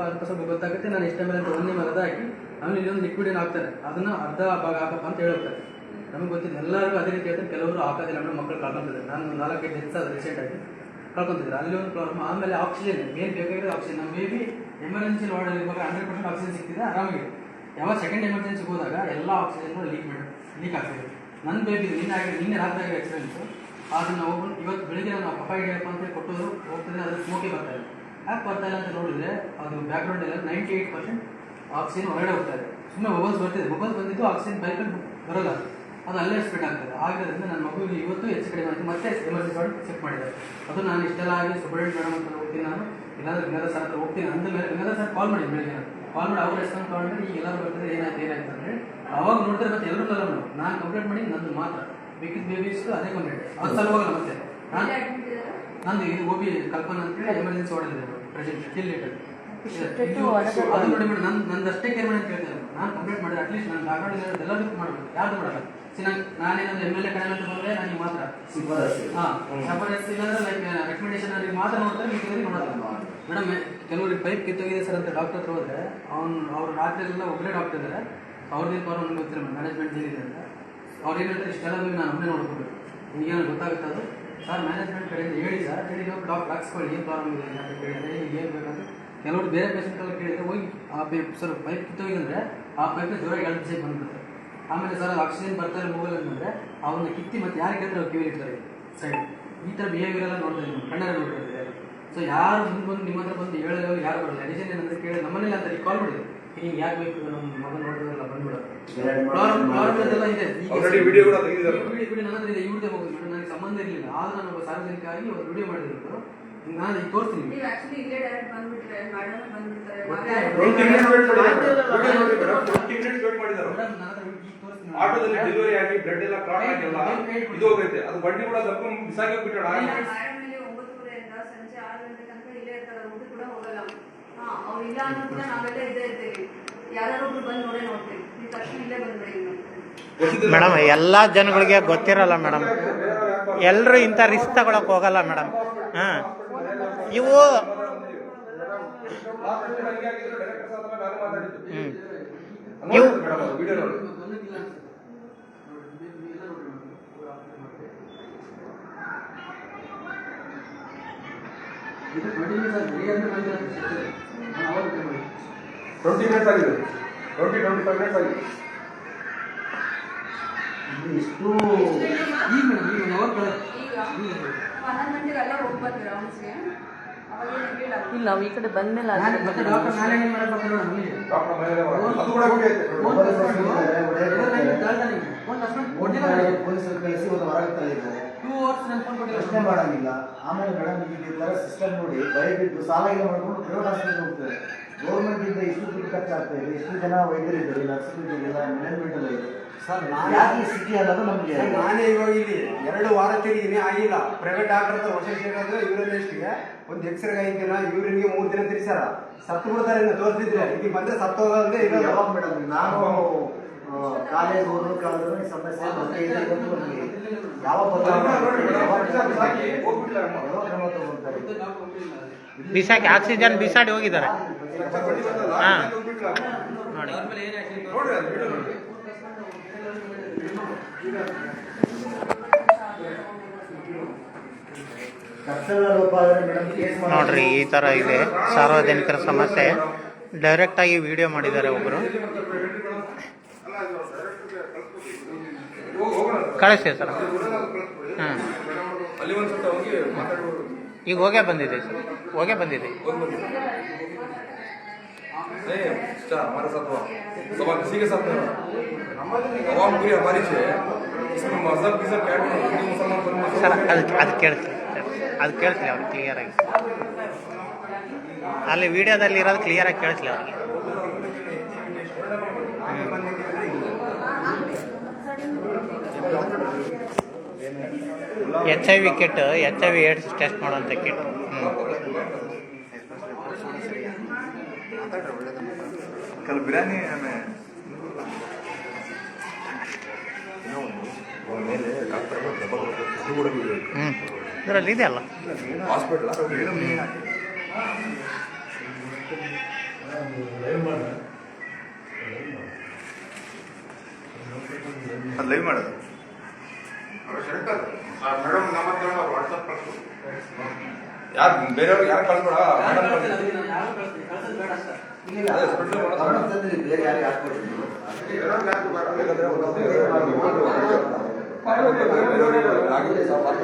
ಗೊತ್ತಾಗುತ್ತೆ. ನಾನು ಎಷ್ಟು ml ಅಂತ 1 ml ಹಾಕಿ ಆಮೇಲೆ ಇನ್ನೊಂದು ಲಿಕ್ವಿಡ್ ಏನು ಹಾಕ್ತಾರೆ, ಅದನ್ನು ಅರ್ಧ ಭಾಗ ಹಾಕಪ್ಪ ಅಂತ ಹೇಳ್ತಾರೆ. ನಮಗೆ ಗೊತ್ತಿದ್ದು ಎಲ್ಲರಿಗೂ ಅದೇ ರೀತಿ ಹೇಳ್ತಾರೆ. ಕೆಲವರು ಹಾಕೋದಿಲ್ಲ ಮೇಡಮ್, ಮಕ್ಕಳು ಕಳ್ಕೊಂತಿದ್ದಾರೆ. ನಾನು 4-5 ಡೆತ್ಸ್ ಅದು ರೀಸೆಂಟಾಗಿ ಕಳ್ಕೊಂತಿದ್ದಾರೆ. ಅಲ್ಲಿ ಒಂದು ಪ್ರಾಬ್ಲಮ್. ಆಮೇಲೆ ಆಕ್ಸಿಜನ್ ಮೇನ್ ಬೇಕಾಗಿರೋದು ಆಕ್ಸಿಜನ್. ನಮ್ಮ ಬೇಬಿ ಎಮರ್ಜೆನ್ಸಿ ವಾರ್ಡಲ್ಲಿ ಇರುವಾಗ 100% ಆಕ್ಸಿಜನ್ ಸಿಗ್ತಿದೆ, ಆರಾಮಾಗಿದೆ. ಯಾವಾಗ ಸೆಕೆಂಡ್ ಎಮರ್ಜೆನ್ಸಿಗೆ ಹೋದಾಗ ಎಲ್ಲ ಆಕ್ಸಿಜನ್ ಲೀಕ್ ಆಗ್ತಿದೆ. ನನ್ನ ಬೇಬಿ ನಿನ್ನೆ ರಾತ್ರಿ ಆಗಿರೋ ಎಕ್ಸ್ಪೀರಿಯನ್ಸು. ಅದನ್ನು ನಾವು ಇವತ್ತು ಬೆಳಿಗ್ಗೆ ನಾವು ಕಫ ಹಿಡಿಯಪ್ಪ ಅಂತ ಕೊಟ್ಟರು ಹೋಗ್ತಿದ್ರೆ ಅದು ಸ್ಮೋಕಿ ಬರ್ತಾ ಇದೆ. ಯಾಕೆ ಬರ್ತಾ ಇಲ್ಲ ಅಂತ ನೋಡಿದ್ರೆ ಅದು ಬ್ಯಾಕ್ಗ್ರೌಂಡ್ ಎಲ್ಲ 98% ಆಕ್ಸಿಜನ್ ಹೊರಗಡೆ ಹೋಗ್ತಾ ಇದೆ. ಸುಮ್ಮನೆ ಮೊಬೈಲ್ಸ್ ಬರ್ತಿದೆ. ಮೊಬೈಲ್ ಬಂದಿದ್ದು ಆಕ್ಸಿಜನ್ ಬೈಕಲ್ಲಿ ಬರೋಲ್ಲ, ಅದು ಅಲ್ಲೇ ಸ್ಪ್ರೆಡ್ ಆಗ್ತದೆ. ಆಗಿರೋದ್ರಿಂದ ನನ್ನ ಮಗುವಿಗೆ ಇವತ್ತು ಹೆಚ್ಚು ಕಡಿಮೆ ಆಯಿತು. ಮತ್ತೆ ಎಮರ್ಜೆನ್ಸಿ ವಾರ್ಡ್ ಚೆಕ್ ಮಾಡಿದ್ದಾರೆ. ಅದು ನಾನು ಇಷ್ಟೆಲ್ಲ ಆಗಿ ಸುಬ್ರಹ್ಮಣ್ಯ ಮೇಡಮ್ ಅಂತ ಹೋಗ್ತೀನಿ, ನಾನು ಇಲ್ಲಾಂದ್ರೆ ಗಂಗಾಧರ್ ಸರ್ ಹತ್ರ ಹೋಗ್ತೀನಿ. ಅಂದ ಮೇಲೆ ಗಂಗಾಧರ್ ಸರ್ ಕಾಲ್ ಮಾಡಿ ಬೆಳಿಗ್ಗೆ ಕಾಲ್ ಮಾಡಿ ಅವ್ರು ರೆಸ್ಪಾನ್ಸ್ ತೊಗೊಂಡ್ರೆ ಈಗ ಎಲ್ಲರೂ ಬರ್ತಾರೆ ಏನಾಯ್ತು ಅಂತ ಹೇಳಿ ಅವಾಗ ನೋಡ್ತಾರೆ. ಮತ್ತೆ ಎಲ್ಲರೂ ಅಲ್ಲ ಮೇಡಮ್, ನಾನು ಕಂಪ್ಲೇಂಟ್ ಮಾಡಿ ನಂದು ಮಾತ್ರ ಬೇಕಿದ್ದ ಬೇಬೀಸ್ಗೂ ಅದೇ ಕಂಪ್ಲೇಂಟ್. ಅದು ಸಲ ಹೋಗಲ್ಲ. ಮತ್ತೆ ನಂದು ಇದು OB ಕಲ್ಪನಾ ಅಂತೇಳಿ ಎಮರ್ಜೆನ್ಸಿ ವಾರ್ಡಲ್ಲಿ ಇದೆ ಪ್ರೆಸೆಂಟ್ ಸ್ಟಿಲ್ ಲೇಟರ್. ಅದು ನೋಡಿ ಮೇಡಮ್, ನಂದಷ್ಟೇ ಕೇರ್ ಮಾಡಿ ಅಂತ ಹೇಳ್ತಾರೆ. ನಾನು ಕಂಪ್ಲೇಂಟ್ ಮಾಡಿದ್ರೆ ಅಟ್ಲೀಸ್ಟ್ ನಾನು ಬ್ಯಾಕ್ಗ್ರೌಂಡ್ ಎಲ್ಲದಕ್ಕೂ ಮಾಡಬೇಕು, ಯಾವುದು ಮಾಡಲ್ಲ. ನಾನೇನಾದ್ರು MLA ಕಡೆ ಅಂತ ಬಂದರೆ ನನಗೆ ಮಾತ್ರ ಜಬರ್ದಸ್ತಿ ಇಲ್ಲಾಂದ್ರೆ ಲೈಕ್ ರೆಕಮೆಂಡೇಶನ್ ಅವ್ರಿಗೆ ಮಾತ್ರ ನೋಡ್ತಾರೆ, ಮಿಕ್ಕಿದ್ರೆ ನೋಡಲ್ಲ ಮೇಡಮ್. ಕೆಲವರಿಗೆ ಪೈಪ್ ಕಿತ್ತೋಗಿದೆ ಸರ್ ಅಂತ ಡಾಕ್ಟರ್ ಹತ್ರ ಹೋದ್ರೆ ಅವ್ರು ರಾತ್ರಿಯೆಲ್ಲ ಒಬ್ಬರೇ ಡಾಕ್ಟರ್ ಇದ್ದಾರೆ. ಅವ್ರದ್ದೇನು ಪ್ರಾಬ್ಲಮ್ ನಮ್ಗೆ ಗೊತ್ತಿಲ್ಲ ಮ್ಯಾನೇಜ್ಮೆಂಟ್ ಏನಿದೆ ಅಂತ. ಅವ್ರು ಏನು ಹೇಳ್ತಾರೆ, ಇಷ್ಟೆಲ್ಲ ನಾನು ಒಬ್ಬನೇ ನೋಡ್ಕೋಬೇಕು, ನಿಮಗೇನು ಗೊತ್ತಾಗುತ್ತೆ ಅದು ಸರ್ ಮ್ಯಾನೇಜ್ಮೆಂಟ್ ಕಡೆಯಿಂದ ಹೇಳಿ ಸರ್. ಹೇಳಿ ಡಾಕ್ಟರ್ ಹಾಕ್ಸ್ಕೊಳ್ಳಿ, ಏನು ಪ್ರಾಬ್ಲಮ್ ಇದೆ ಅಂತ ಕೇಳಿದ್ರೆ ನಿಮ್ಗೆ ಏನು ಬೇಕಂತ. ಕೆಲವರು ಬೇರೆ ಪೇಷೆಂಟ್ಗಳು ಕೇಳಿದರೆ ಹೋಗಿ ಆ ಸರ್ ಪೈಪ್ ಕಿತ್ತೋಗಿದೆ ಅಂದರೆ ಆ ಪೈಪ್ನ ಜೋರಾಗಿ 2 ದಿವಸ ಬಂದ್ಬಿಡುತ್ತೆ. ಆಮೇಲೆ ಸರ್ ಆಕ್ಸಿಜನ್ ಬರ್ತಾರೆ ಮೊಬೈಲ್ ಅಂತಂದರೆ ಅವ್ರನ್ನ ಕಿತ್ತಿ ಮತ್ತೆ ಯಾರು ಕೇಳ್ತಾರೆ ಅವ್ರು ಕಿವಿ ಇಡ್ತಾರೆ ಸೈಡ್. ಈ ಥರ ಬಿಹೇವಿಯರ್ ಎಲ್ಲ ನೋಡ್ತಾ ಇದ್ದೀನಿ, ಕಣ್ಣಾರೆ ನೋಡ್ತಿದ್ದಾರೆ. ಸೊ ಯಾರು ಮುಂದೆ ನಿಮ್ಮ ಹತ್ರ ಬಂದು ಹೇಳೋ ಯಾರು ಬರಲ್ಲ. ರೀಸನ್ ಏನಂತ ಕೇಳಿ ನಮ್ಮನೇಲಿ ಅಂತ ಕಾಲ್ ಮಾಡಿದ್ರು, ಹಿಂಗೆ ಯಾಕೆ ಬೇಕು ನಮ್ಮ ಮಗನ ನೋಡಿದ್ರಲ್ಲ ಬಂದ್ಬಿಡೋದು ಎಲ್ಲ ಇದೆ. ವಿಡಿಯೋ ನನ್ನ ಹತ್ರ ಇದೆ, ಇವ್ರದೇ ಹೋಗೋದು ಮೇಡಮ್. ನನಗೆ ಸಂಬಂಧ ಇರಲಿಲ್ಲ. ಆದ್ರೆ ನಾನು ಒಬ್ಬ ಸಾರ್ವಜನಿಕ ಆಗಿ ಅವ್ರು ವಿಡಿಯೋ ಮಾಡಿದ್ರು. ನಾನು ಈಗ ತೋರಿಸ್ತೀನಿ. ಆಟೋದಲ್ಲಿ ಡೆಲಿವರಿ ಆಗಿ ಬ್ಲಡ್ ಎಲ್ಲ ಕ್ಲಾಟ್ ಆಗಿಲ್ಲ, ಇದು ಹೋಗೈತೆ. ಅದು ಬಂಡಿ ಕೂಡ ತಪ್ಪಿಕೊಂಡು ಬಿಸಾಕಿ ಬಿಟ್ಟೋಣ. ಸಂಜೆ 6 ಗಂಟೆ ತನಕ ಇಲ್ಲೇ ಇರ್ತಾರೆ, ಊಟ ಕೂಡ ಹೋಗಲ್ಲ. ಅವ್ರು ಇಲ್ಲ ಅನ್ನೋ ಕೂಡ ನಾವೆಲ್ಲ ಇದ್ದೇ ಇರ್ತೀವಿ. ಯಾರು ಒಬ್ರು ಬಂದು ನೋಡ್ತೀವಿ. ಈ ತಕ್ಷಣ ಇಲ್ಲೇ ಬಂದ್ಬಿಡಿ ಮೇಡಮ್. ಎಲ್ಲ ಜನಗಳಿಗೆ ಗೊತ್ತಿರಲ್ಲ ಮೇಡಮ್, ಎಲ್ಲರೂ ಇಂಥ ರಿಸ್ಕ್ ತಗೊಳಕ್ ಹೋಗಲ್ಲ ಮೇಡಮ್. ಹಾಂ, ಇವು ಇವು ಇಷ್ಟು ಈಗ ಮೇಡಮ್ ಈಗ ಯಾವಾಗ 11 ಗಂಟೆಗೆಲ್ಲ ಹೋಗಿ ಬರ್ತೀವಿ ರೌಂಡ್ಸ್ಗೆ. ಇಲ್ಲ ನಾವು ಈ ಕಡೆ ಬಂದ್ಮೇಲೆ ಮತ್ತೆ ಡಾಕ್ಟರ್ ನಾಳೆ ಏನು ಮಾಡಕ್ಕೆ ಬರ್ತಾರೆ ಮೇಡಮ್. ಪೊಲೀಸರು ಕಳಿಸಿ ಒಂದು ಹೊರಗೆ ತಳ್ಳಿದ್ದಾರೆ. 2 hours ನಾನು ಫೋನ್ ಕೊಟ್ಟಿಲ್ಲ, ಪ್ರಶ್ನೆ ಮಾಡಂಗಿಲ್ಲ. ಆಮೇಲೆ ಮೇಡಮ್ ಈಗ ಈ ಥರ ಸಿಸ್ಟಮ್ ನೋಡಿ ಭಯ ಬಿಟ್ಟು ಸಾಲ ಇಲ್ಲ ಮಾಡ್ಕೊಂಡು ಪ್ರೈವೇಟ್ ಹಾಸ್ಪಿಟಲ್ ಹೋಗ್ತಾರೆ. ಗೌರ್ಮೆಂಟ್ ಇಂದ ಇಷ್ಟು ದುಡ್ಡು ಖರ್ಚಾಗ್ತಾ ಇದೆ, ಇಷ್ಟು ಜನ ವೈದ್ಯರಿದ್ದಾರೆ, ನರ್ಸ್ಗಳಿದ್ದಾರೆ, ಮ್ಯಾನೇಜ್ಮೆಂಟ್ ಇದೆ ಸರ್. ಯಾಕೆ ಈ ಸ್ಥಿತಿ ಅನ್ನೋದು ನಮಗೆ. ನಾನೇ ಇವಾಗ ಇಲ್ಲಿ 2 ವಾರ ತಿರುಗಿದ್ದೀನಿ, ಆಗಿಲ್ಲ. ಪ್ರೈವೇಟ್ ಡಾಕ್ಟರ್ ಹತ್ರ ವರ್ಷ ಸೇರಿದ್ರೆ ಯೂರಿನ್ ಎಷ್ಟಿಗೆ ಒಂದು ಎಕ್ಸ್ರೇ 5 ದಿನ, ಯೂರಿನ್ಗೆ 3 ದಿನ ತಿರ್ಸಾರ. ಸತ್ತು ಬಿಡ್ತಾರೆ. ಇನ್ನು ತೋರಿಸಿದ್ರೆ ಈಗ ಬಂದ್ರೆ ಸತ್ತು ಹೋಗೋದ್ರೆ ಇದು ಯಾವಾಗ ಮೇಡಮ್ ನಾನು ಕಾಲೇಜ್ ಓದೋಕ್ಕಾದ್ರೂ ಈ ಸಮಸ್ಯೆ ಮತ್ತೆ ಇದೆ ಗೊತ್ತು ನಮಗೆ. ಯಾವ ಕ್ರಮ ತಗೊಳ್ತಾರೆ. ಬಿಸಾಕಿ ಆಕ್ಸಿಜನ್ ಬಿಸಾಡಿ ಹೋಗಿದ್ದಾರೆ. ಹಾಂ ನೋಡಿ ನೋಡ್ರಿ, ಈ ಥರ ಇದೆ ಸಾರ್ವಜನಿಕರ ಸಮಸ್ಯೆ. ಡೈರೆಕ್ಟಾಗಿ ವಿಡಿಯೋ ಮಾಡಿದ್ದಾರೆ ಒಬ್ಬರು. ಕಳಿಸಿ ಸರ್. ಹಾಂ, ಅಲ್ಲಿ ಒಂದ್ಸಲ ಹೋಗಿ ಮಾತಾಡ್ಬೋದು. ಈಗ ಹೋಗೇ ಬಂದಿದೆ ಸರ್, ಹೋಗೇ ಬಂದಿದೆ. नहीं अच्छा हमारे साथ हुआ सवाल किसी के साथ नहीं हुआ अवाम पूरी हमारी से इसमें मजहब की सब क्या हिंदू मुसलमान ಸರ್ ಅದು ಕೇಳಿಸ್ಲಿ ಅವ್ರಿಗೆ ಕ್ಲಿಯರಾಗಿ, ಅಲ್ಲಿ ವಿಡಿಯೋದಲ್ಲಿ ಇರೋದು ಕ್ಲಿಯರಾಗಿ ಕೇಳಿಸ್ಲಿ ಅವ್ರಿಗೆ. HIV kit, HIV AIDS test ಮಾಡುವಂಥ ಕಿಟ್. कल बिरयानी ಇದರಲ್ಲಿ ಇದೆ ಅಲ್ಲ ಹಾಸ್ಪಿಟಲ್ ಅದು ಲೈವ್ ಮಾಡೋದು ಮೇಡಮ್ ನಮ್ಮ ಹತ್ರ ವಾಟ್ಸಪ್ ಕಳಿಸು. ಯಾರು ಬೇರೆಯವ್ರಿಗೆ ಯಾರು ಕಳ್ಸ್ಬೇಡ ಬೇರೆ ಯಾರಿಗೆ ಹಾಕ್ಕೊಡ್ತೀನಿ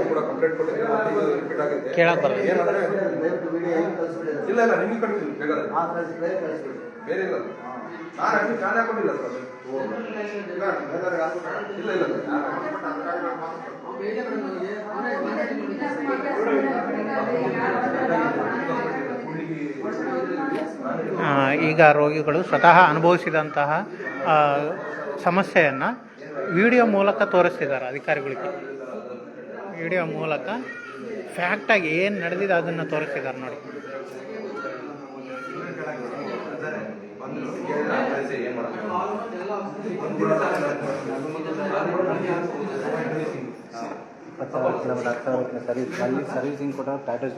ಕೂಡ ಕಂಪ್ಲೇಂಟ್ ಕೊಟ್ಟಿದ್ದೀವಿ ರಿಪೀಟ್ ಆಗುತ್ತೆ ಕೇಳಕ್ ಬರಲ್ಲ. ಏನಂದ್ರೆ ದಯವಿಟ್ಟು ವಿಡಿಯೋ ಹೆಂಗೆ ಕಳಿಸ್ಬಿಡಿ ಇಲ್ಲ ಇಲ್ಲ ನಿಮ್ಗೆ ಕಳಿಸ್ತೀವಿ ಬೇಕಾದ್ರೆ ಬೇರೆ ಕಳಿಸ್ಬಿಡಿ. ಬೇರೆ ಇಲ್ಲ ನಾನು actually ನಾನು ಹಾಕೊಂಡಿಲ್ಲ ಸರ್ ಇಲ್ಲ ಇಲ್ಲ ಈಗ ರೋಗಿಗಳು ಸ್ವತಃ ಅನುಭವಿಸಿದಂತಹ ಸಮಸ್ಯೆಯನ್ನು ವಿಡಿಯೋ ಮೂಲಕ ತೋರಿಸ್ತಿದ್ದಾರೆ ಅಧಿಕಾರಿಗಳಿಗೆ. ವಿಡಿಯೋ ಮೂಲಕ ಫ್ಯಾಕ್ಟಾಗಿ ಏನು ನಡೆದಿದೆ ಅದನ್ನು ತೋರಿಸ್ತಿದ್ದಾರೆ ನೋಡಿ. ಸರ್ವಿಸಿಂಗ್ ಕೂಡ ಪ್ಯಾಟರ್ಸ್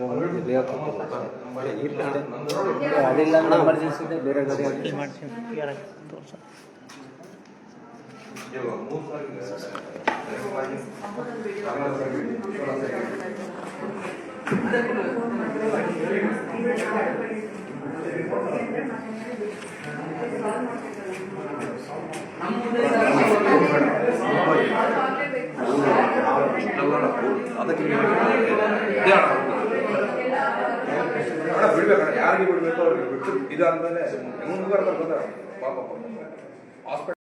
ಅದಿಲ್ಲ ಎಮರ್ಜೆನ್ಸಿ ಇದೆ ಬೇರೆ ಗಾಡಿ ತೋರಿಸ ಅದಕ್ಕೆ ಬಿಡ್ಬೇಕಣ್ಣ, ಯಾರಿಗೆ ಬಿಡ್ಬೇಕು ಅವ್ರಿಗೆ ಬಿಟ್ಟು ಇದಾದ್ಮೇಲೆ ಹೆಂಗ್ ಪಾಪ ಹಾಸ್ಪಿಟಲ್